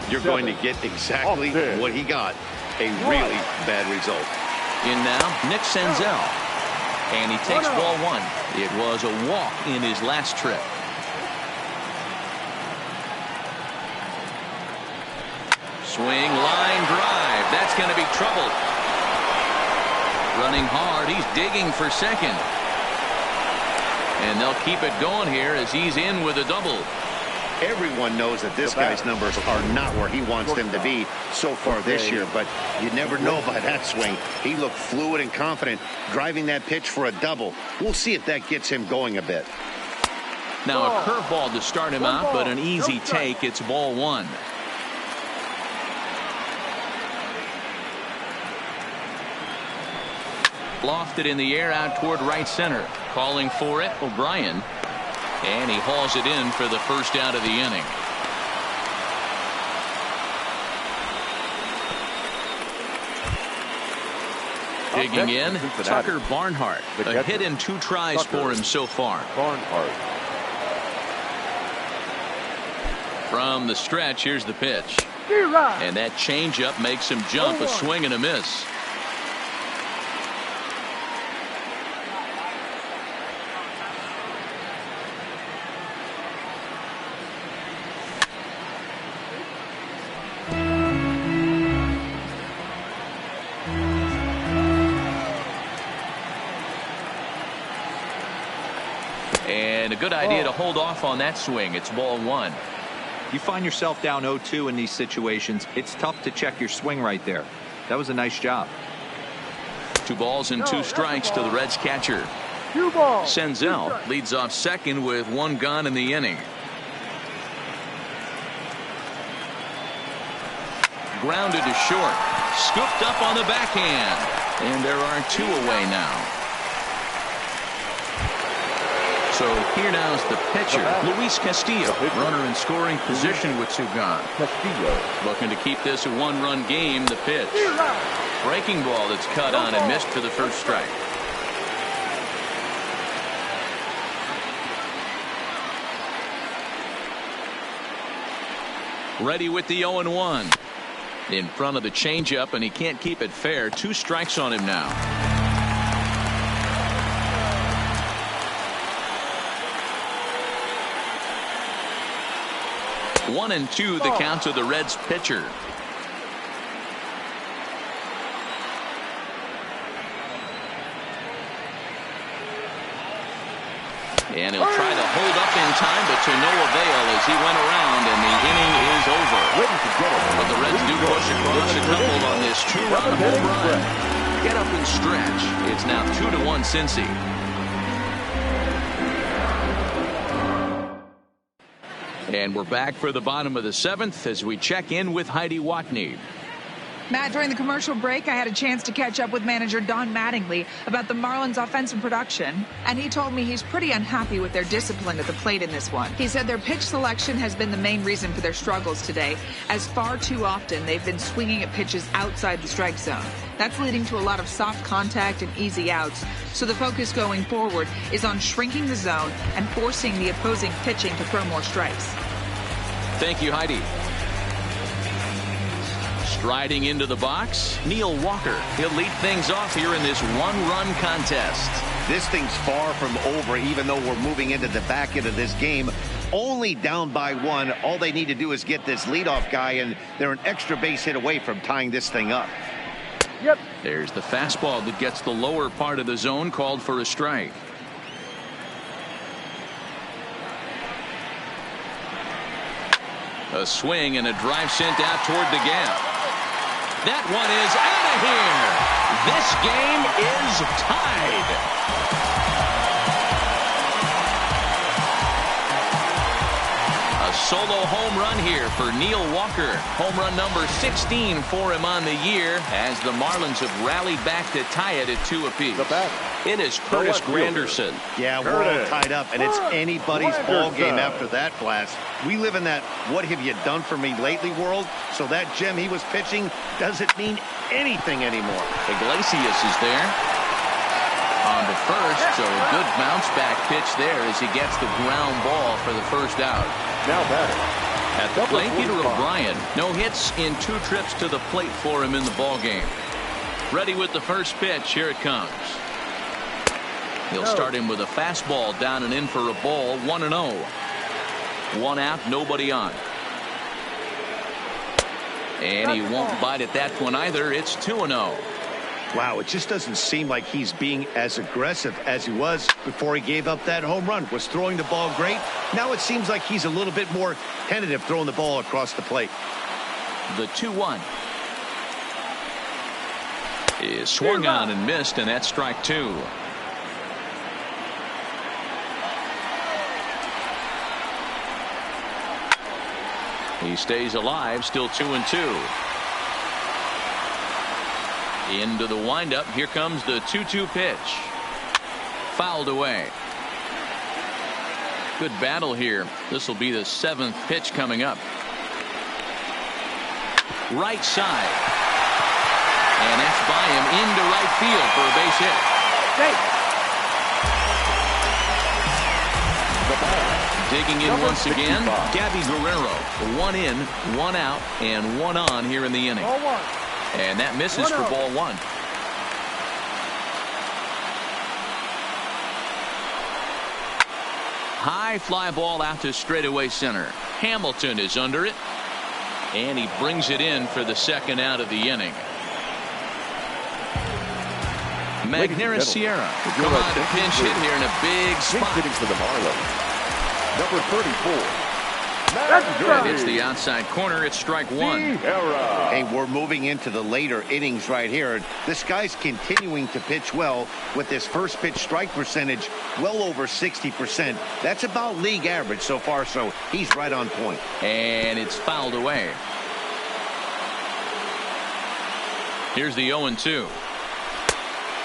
you're going to get exactly what he got, a really bad result. In now, Nick Senzel. And he takes ball 1. It was a walk in his last trip. Swing, line drive. That's going to be trouble. Running hard. He's digging for second. And they'll keep it going here as he's in with a double. Everyone knows that this guy's numbers are not where he wants them to be so far this year, but you never know by that swing. He looked fluid and confident driving that pitch for a double. We'll see if that gets him going a bit. Now a curveball to start him out, but an easy take. It's ball 1. Lofted in the air out toward right center. Calling for it, O'Brien. And he hauls it in for the first out of the inning. Digging in, Tucker Barnhart. A hit in 2 tries for him so far. From the stretch, here's the pitch. And that changeup makes him jump. A swing and a miss. And a good idea to hold off on that swing. It's ball 1. You find yourself down 0-2 in these situations. It's tough to check your swing right there. That was a nice job. 2 balls and 2 strikes to the Reds catcher. Senzel leads off second with 1 gone in the inning. Grounded to short. Scooped up on the backhand. And there are 2 away now. So here now is the pitcher, Luis Castillo, runner in scoring position with 2 gone. Looking to keep this a 1-run game. The pitch. Breaking ball that's cut on and missed for the first strike. Ready with the 0-1. In front of the changeup, and he can't keep it fair. 2 strikes on him now. 1-2 the count to the Reds pitcher. And he'll try to hold up in time, but to no avail as he went around, and the inning is over. But the Reds do push across a couple on this 2-run home run. Get up and stretch. It's now 2-1 Cincy. And we're back for the bottom of the 7th as we check in with Heidi Watney. Matt, during the commercial break, I had a chance to catch up with manager Don Mattingly about the Marlins' offensive production, and he told me he's pretty unhappy with their discipline at the plate in this one. He said their pitch selection has been the main reason for their struggles today, as far too often they've been swinging at pitches outside the strike zone. That's leading to a lot of soft contact and easy outs, so the focus going forward is on shrinking the zone and forcing the opposing pitching to throw more strikes. Thank you, Heidi. Striding into the box, Neil Walker. He'll lead things off here in this one-run contest. This thing's far from over, even though we're moving into the back end of this game. Only down by 1. All they need to do is get this leadoff guy, and they're an extra base hit away from tying this thing up. Yep. There's the fastball that gets the lower part of the zone, called for a strike. A swing and a drive sent out toward the gap. That one is out of here. This game is tied. A solo home run here for Neil Walker. Home run number 16 for him on the year as the Marlins have rallied back to tie it at 2 apiece. It is Curtis Granderson. Yeah, we're all tied up, and it's anybody's ball game after that blast. We live in that what have you done for me lately world, so that gem he was pitching doesn't mean anything anymore. Iglesias is there on the first, so a good bounce back pitch there as he gets the ground ball for the first out. Now batting at the plate, Peter O'Brien. No hits in 2 trips to the plate for him in the ball game. Ready with the first pitch. Here it comes. He'll start him with a fastball down and in for a ball. 1-0. 1 out, nobody on. And he won't bite at that one either. It's 2-0. Wow, it just doesn't seem like he's being as aggressive as he was before he gave up that home run. Was throwing the ball great. Now it seems like he's a little bit more tentative throwing the ball across the plate. The 2-1 is swung on and missed, and that's strike 2. He stays alive, still 2-2. Into the windup. Here comes the 2-2 pitch. Fouled away. Good battle here. This will be the 7th pitch coming up. Right side. And that's by him into right field for a base hit. Digging in once again, Gabby Guerrero. 1 in, 1 out, and 1 on here in the inning. And that misses for ball 1. High fly ball out to straightaway center. Hamilton is under it, and he brings it in for the 2nd out of the inning. Magneuris Sierra will come on to pinch hit here in a big spot. For the Marlins. Number 34. And it's the outside corner. It's strike 1. Hey, we're moving into the later innings right here. This guy's continuing to pitch well with his first pitch strike percentage well over 60%. That's about league average so far, so he's right on point. And it's fouled away. Here's the 0-2.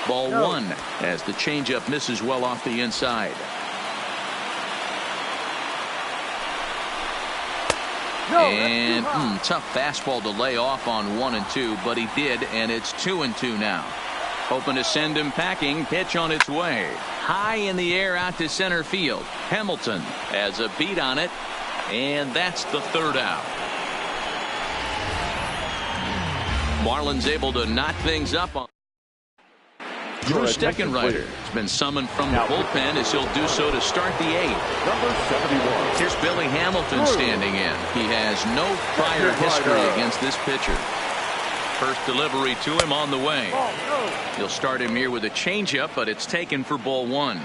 Ball 1 as the changeup misses well off the inside. And tough fastball to lay off on 1 and 2, but he did, and it's 2 and 2 now. Hoping to send him packing. Pitch on its way. High in the air out to center field. Hamilton has a beat on it, and that's the 3rd out. Marlins able to knot things up on. Drew Steckenrider has been summoned from the bullpen as he'll do so to start the 8th. Number 71. Here's Billy Hamilton standing in. He has no prior history against this pitcher. First delivery to him on the way. He'll start him here with a changeup, but it's taken for ball 1.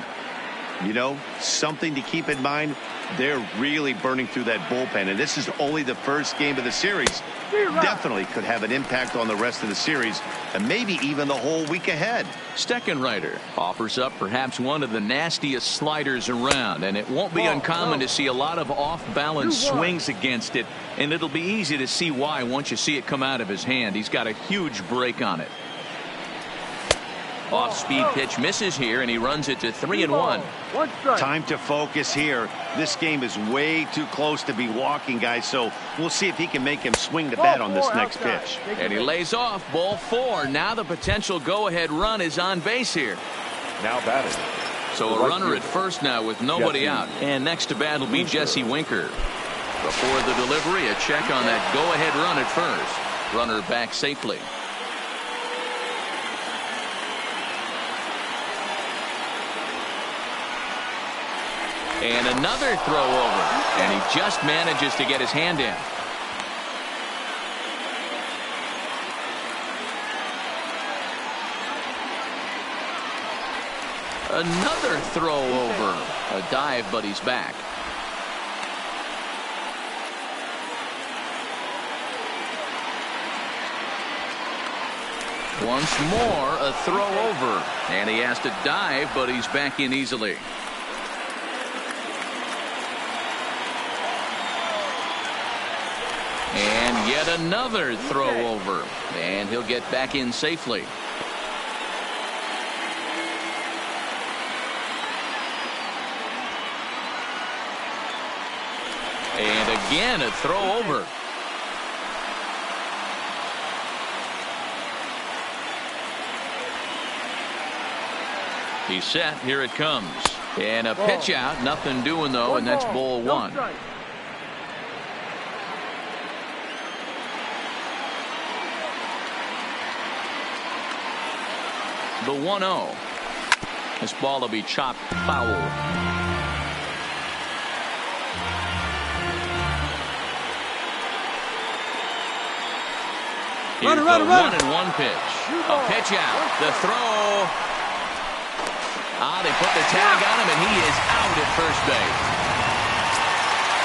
You know, something to keep in mind, they're really burning through that bullpen, and this is only the first game of the series. Definitely could have an impact on the rest of the series and maybe even the whole week ahead. Steckenrider offers up perhaps one of the nastiest sliders around, and it won't be uncommon to see a lot of off-balance swings against it, and it'll be easy to see why once you see it come out of his hand. He's got a huge break on it. Off-speed pitch misses here, and he runs it to 3-1. Time to focus here. This game is way too close to be walking, guys, so we'll see if he can make him swing the bat on this next pitch. And he lays off ball 4. Now the potential go-ahead run is on base here. Now batting. So a runner at first now with nobody out. And next to bat will be Jesse Winker. Before the delivery, a check on that go-ahead run at first. Runner back safely. And another throw over. And he just manages to get his hand in. Another throw over. A dive, but he's back. Once more, a throw over. And he has to dive, but he's back in easily. And yet another throw over. And he'll get back in safely. And again a throw over. He's set. Here it comes. And a pitch out. Nothing doing though, and that's ball 1. The 1-0. This ball will be chopped foul. Here's the 1-1 pitch. A pitch out. The throw. They put the tag on him, and he is out at first base.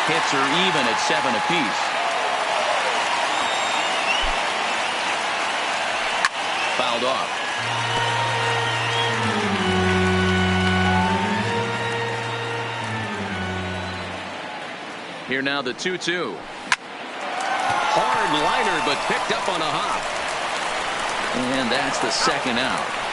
Hits are even at 7 apiece. Fouled off. Here now the 2-2. Hard liner, but picked up on a hop. And that's the second out.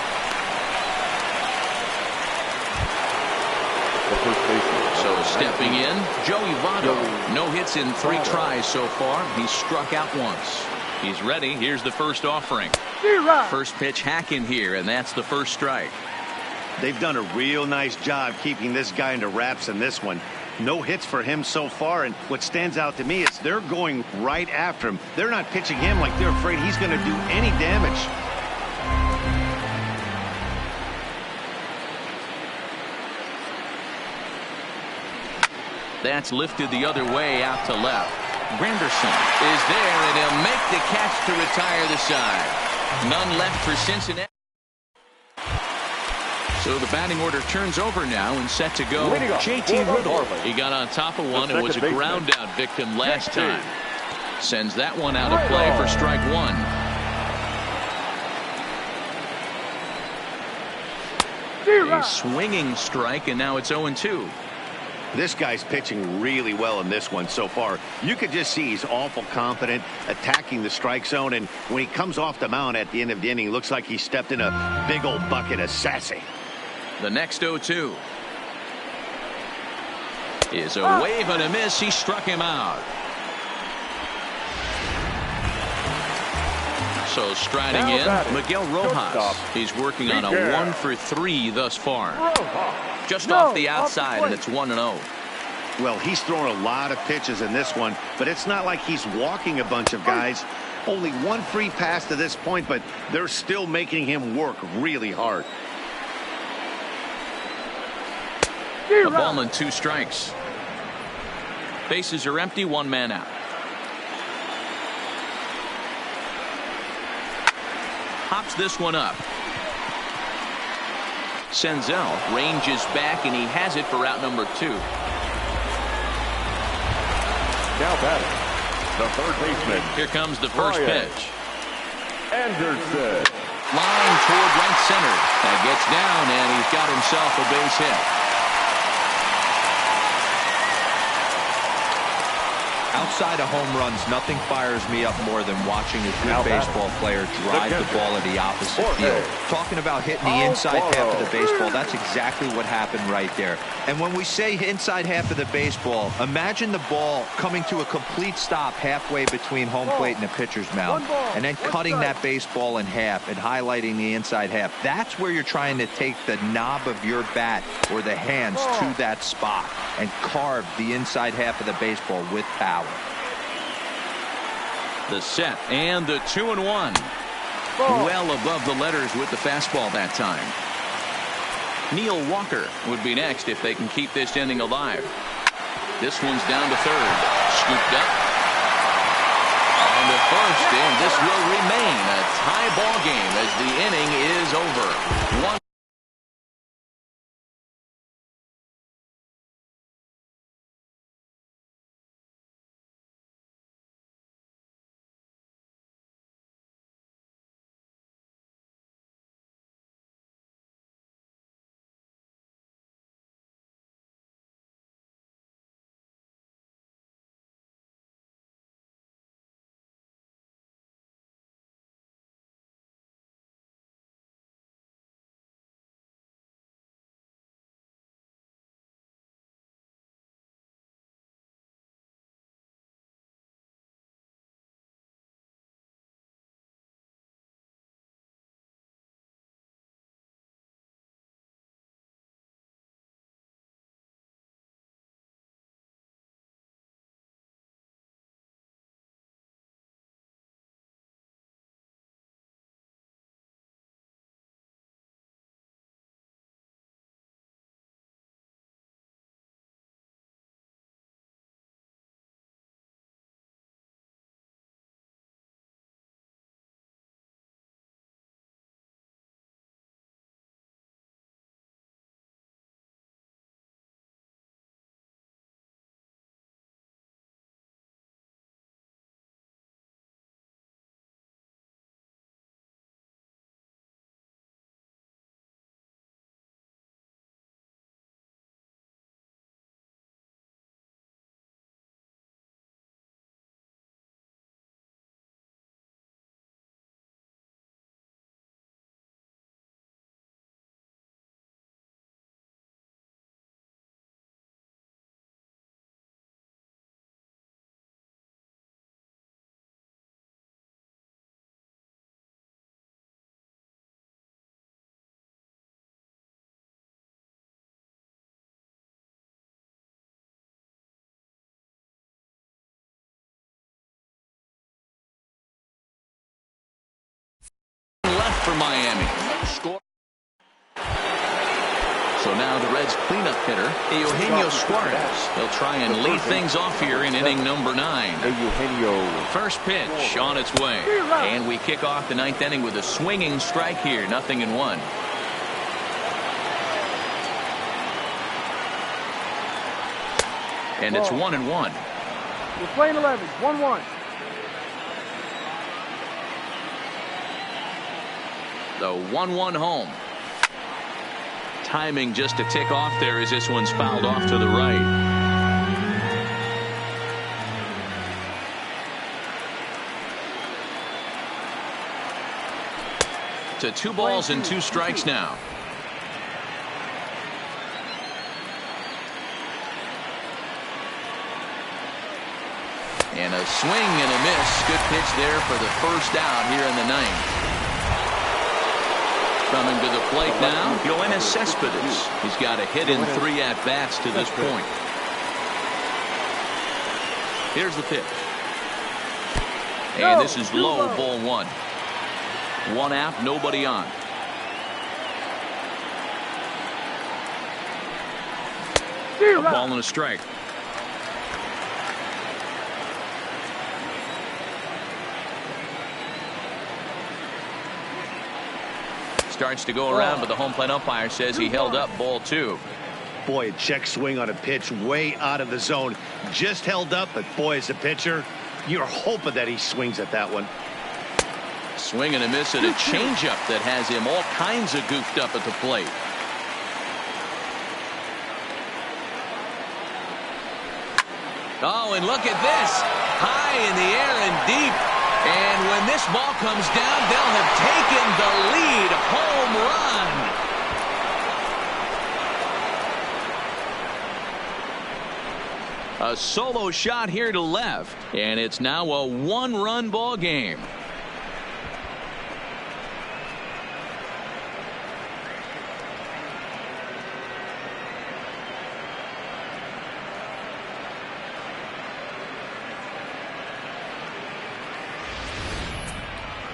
So stepping in, Joey Votto. No hits in 3 tries so far. He's struck out once. He's ready. Here's the first offering. First pitch hacking here, and that's the first strike. They've done a real nice job keeping this guy into wraps in this one. No hits for him so far, and what stands out to me is they're going right after him. They're not pitching him like they're afraid he's going to do any damage. That's lifted the other way out to left. Granderson is there, and he'll make the catch to retire the side. None left for Cincinnati. So the batting order turns over now and set to go. JT Riddle. He got on top of one and was a ground out victim last time. Sends that one out of play for strike 1. A swinging strike, and now it's 0-2. This guy's pitching really well in this one so far. You could just see he's awful confident attacking the strike zone, and when he comes off the mound at the end of the inning, looks like he stepped in a big old bucket of sassy. The next 0-2 is a wave and a miss. He struck him out. So striding in, Miguel Rojas. He's working on a 1-for-3 thus far. Just off the outside, and it's 1-0. Well, he's throwing a lot of pitches in this one, but it's not like he's walking a bunch of guys. Only one free pass to this point, but they're still making him work really hard. A ball and 2 strikes. Bases are empty, 1 man out. Hops this one up. Senzel ranges back, and he has it for route number 2. Now batting, the third baseman. Here comes the first pitch. Anderson. Line toward right center. That gets down, and he's got himself a base hit. Outside of home runs, nothing fires me up more than watching a good baseball player drive the ball at the opposite field. Talking about hitting the inside half of the baseball, that's exactly what happened right there. And when we say inside half of the baseball, imagine the ball coming to a complete stop halfway between home plate and the pitcher's mound, and then cutting that baseball in half and highlighting the inside half. That's where you're trying to take the knob of your bat or the hands to that spot and carve the inside half of the baseball with power. The set and the 2-1. Well above the letters with the fastball that time. Neil Walker would be next if they can keep this inning alive. This one's down to third. Scooped up. On to first, and this will remain a tie ball game as the inning is over. One. Left for Miami. Score. So now the Reds cleanup hitter, Eugenio Suarez. He'll try and lead things off here in inning number 9. First pitch on its way. And we kick off the 9th inning with a swinging strike here. 0-1. And it's 1-1. We're playing 11. 1-1. The 1-1 home. Timing just a tick off there as this one's fouled off to the right. To 2 balls and 2 strikes now. And a swing and a miss. Good pitch there for the first out here in the 9th. Coming to the plate now, Yoenis Cespedes. He's got a hit in 3 at-bats to this point. Here's the pitch. And this is low, ball 1. 1 out, nobody on. A ball and a strike. Starts to go around, but the home plate umpire says he held up ball 2. Boy, a check swing on a pitch way out of the zone. Just held up, but boy, as a pitcher, you're hoping that he swings at that one. Swing and a miss at a changeup that has him all kinds of goofed up at the plate. Oh, and look at this. High in the air and deep. And when this ball comes down, they'll have taken the lead. Home run. A solo shot here to left. And it's now a one-run ball game.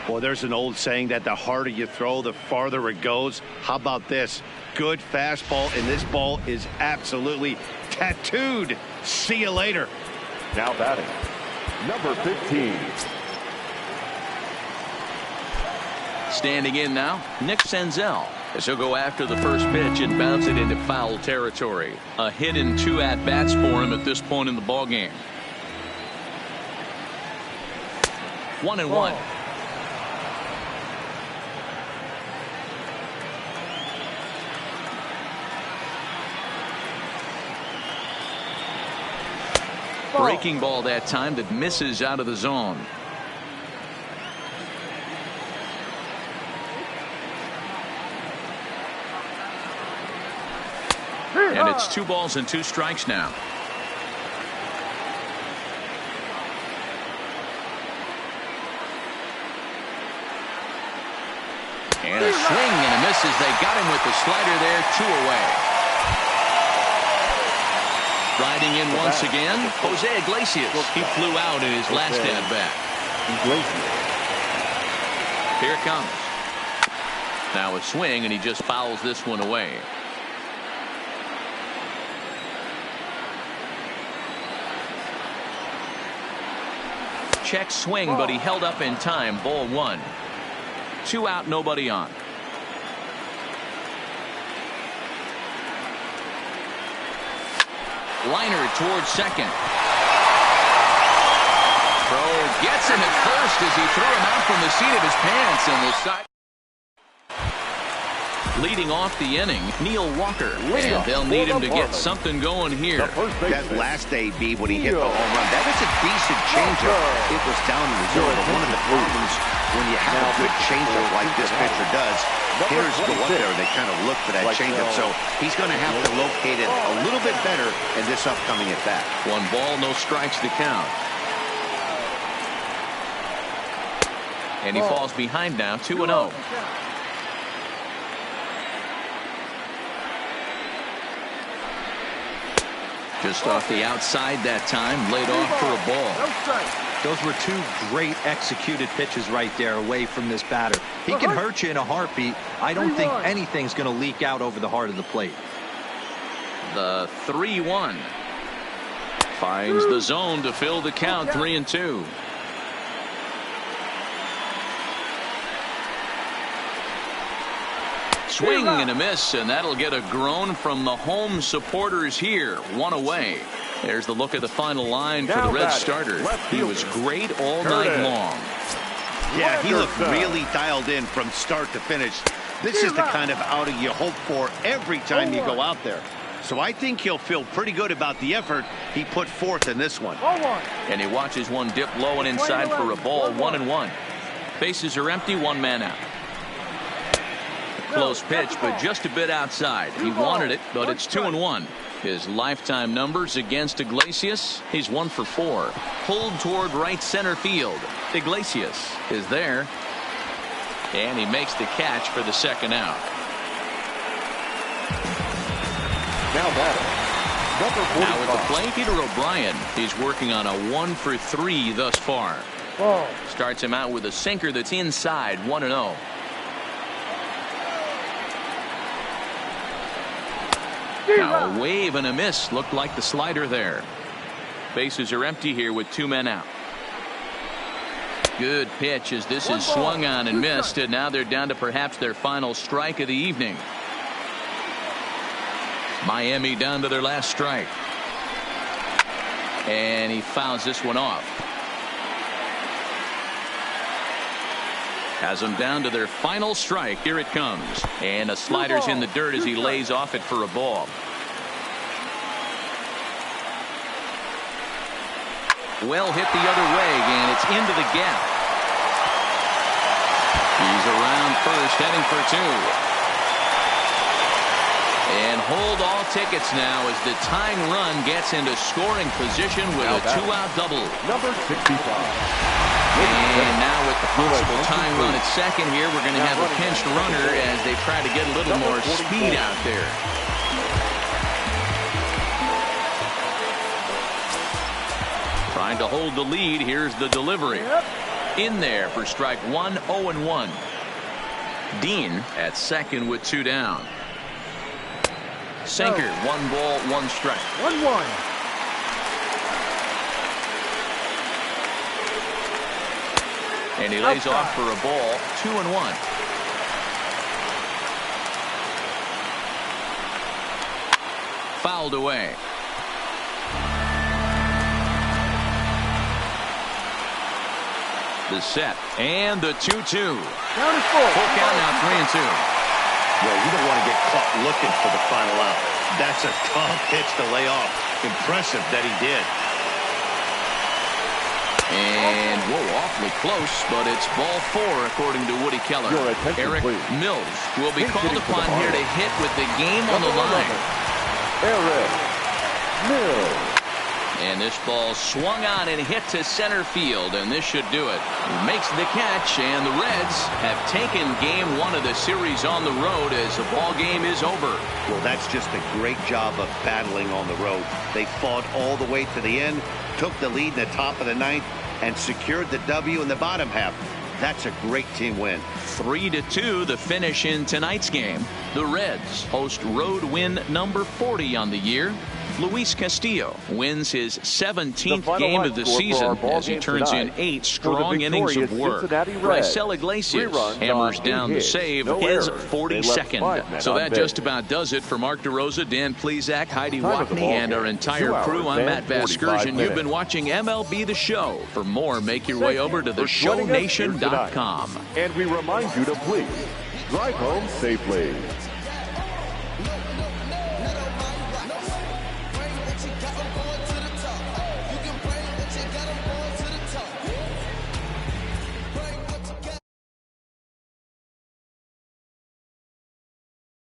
Well, there's an old saying that the harder you throw, the farther it goes. How about this? Good fastball, and this ball is absolutely tattooed. See you later. Now batting, number 15. Standing in now, Nick Senzel, as he'll go after the first pitch and bounce it into foul territory. A hit and 2 at-bats for him at this point in the ballgame. 1-1. Breaking ball that time that misses out of the zone. And it's 2 balls and 2 strikes now. And a swing and a miss as they got him with the slider there. 2 away. Riding in once again, Jose Iglesias. He flew out in his last at-bat. Here it comes. Now a swing, and he just fouls this one away. Check swing, but he held up in time. Ball 1. 2 out, nobody on. Liner towards second. Throw gets him at first as he threw him out from the seat of his pants, and the side. Leading off the inning, Neil Walker, and they'll need him to get something going here. That last AB when he hit the home run, that was a decent changeup. It was down in the zone, but one of the problems when you have a good changeup like this pitcher does, hitters go up there and they kind of look for that changeup. So he's going to have to locate it a little bit better in this upcoming at bat. 1 ball, no strikes to count. And he falls behind now, 2-0. Just off the outside that time, laid off for a ball. Those were 2 great executed pitches right there away from this batter. He can hurt you in a heartbeat. I don't think anything's going to leak out over the heart of the plate. The 3-1. Finds the zone to fill the count, 3-2. Swing and a miss, and that'll get a groan from the home supporters here. 1 away. There's the look at the final line for the Red starter. He was great all night long. Yeah, he looked really dialed in from start to finish. This is the kind of outing you hope for every time you go out there. So I think he'll feel pretty good about the effort he put forth in this one. And he watches one dip low and inside for a ball. 1-1. Bases are empty, 1 man out. Close pitch, but just a bit outside. He wanted it, but it's 2-1. His lifetime numbers against Iglesias, he's 1 for 4. Pulled toward right center field. Iglesias is there, and he makes the catch for the second out. Now batting, number 45. Now at the plate, Peter O'Brien. He's working on a 1 for 3 thus far. Starts him out with a sinker that's inside. 1-0. Now a wave and a miss. Looked like the slider there. Bases are empty here with 2 men out. Good pitch as this is swung on and missed, and now they're down to perhaps their final strike of the evening. Miami down to their last strike. And he fouls this one off. Has them down to their final strike. Here it comes. And a slider's in the dirt as he lays off it for a ball. Well hit the other way, and it's into the gap. He's around first, heading for two. And hold all tickets now as the tying run gets into scoring position with a two-out double. Number 65. And now with the possible tying run at second here, we're going to have a pinched runner as they try to get a little more speed out there. Trying to hold the lead. Here's the delivery. In there for strike one, 0-1. Dean at second with two down. Sinker, 1 ball, 1 strike. 1-1. And he lays off for a ball, 2-1. Fouled away. The set and the 2-2. Down to 4. Full count now, 3-2. Well, you don't want to get caught looking for the final out. That's a tough pitch to lay off. Impressive that he did. And, whoa, awfully close, but it's ball 4 according to Woody Keller. Eric Mills will be called upon here to hit with the game on the line. Eric Mills. And this ball swung on and hit to center field, and this should do it. He makes the catch, and the Reds have taken game 1 of the series on the road as the ball game is over. Well, that's just a great job of battling on the road. They fought all the way to the end, took the lead in the top of the 9th, and secured the W in the bottom half. That's a great team win. 3-2 the finish in tonight's game. The Reds host road win number 40 on the year. Luis Castillo wins his 17th game of the season as he turns in 8 strong innings of work. Raisel Iglesias hammers down the save, his 42nd. So that just about does it for Mark DeRosa, Dan Plesac, Heidi Watney, and our entire crew. I'm Matt Vasgersian. You've been watching MLB The Show. For more, make your way over to theshownation.com. And we remind you to please drive home safely.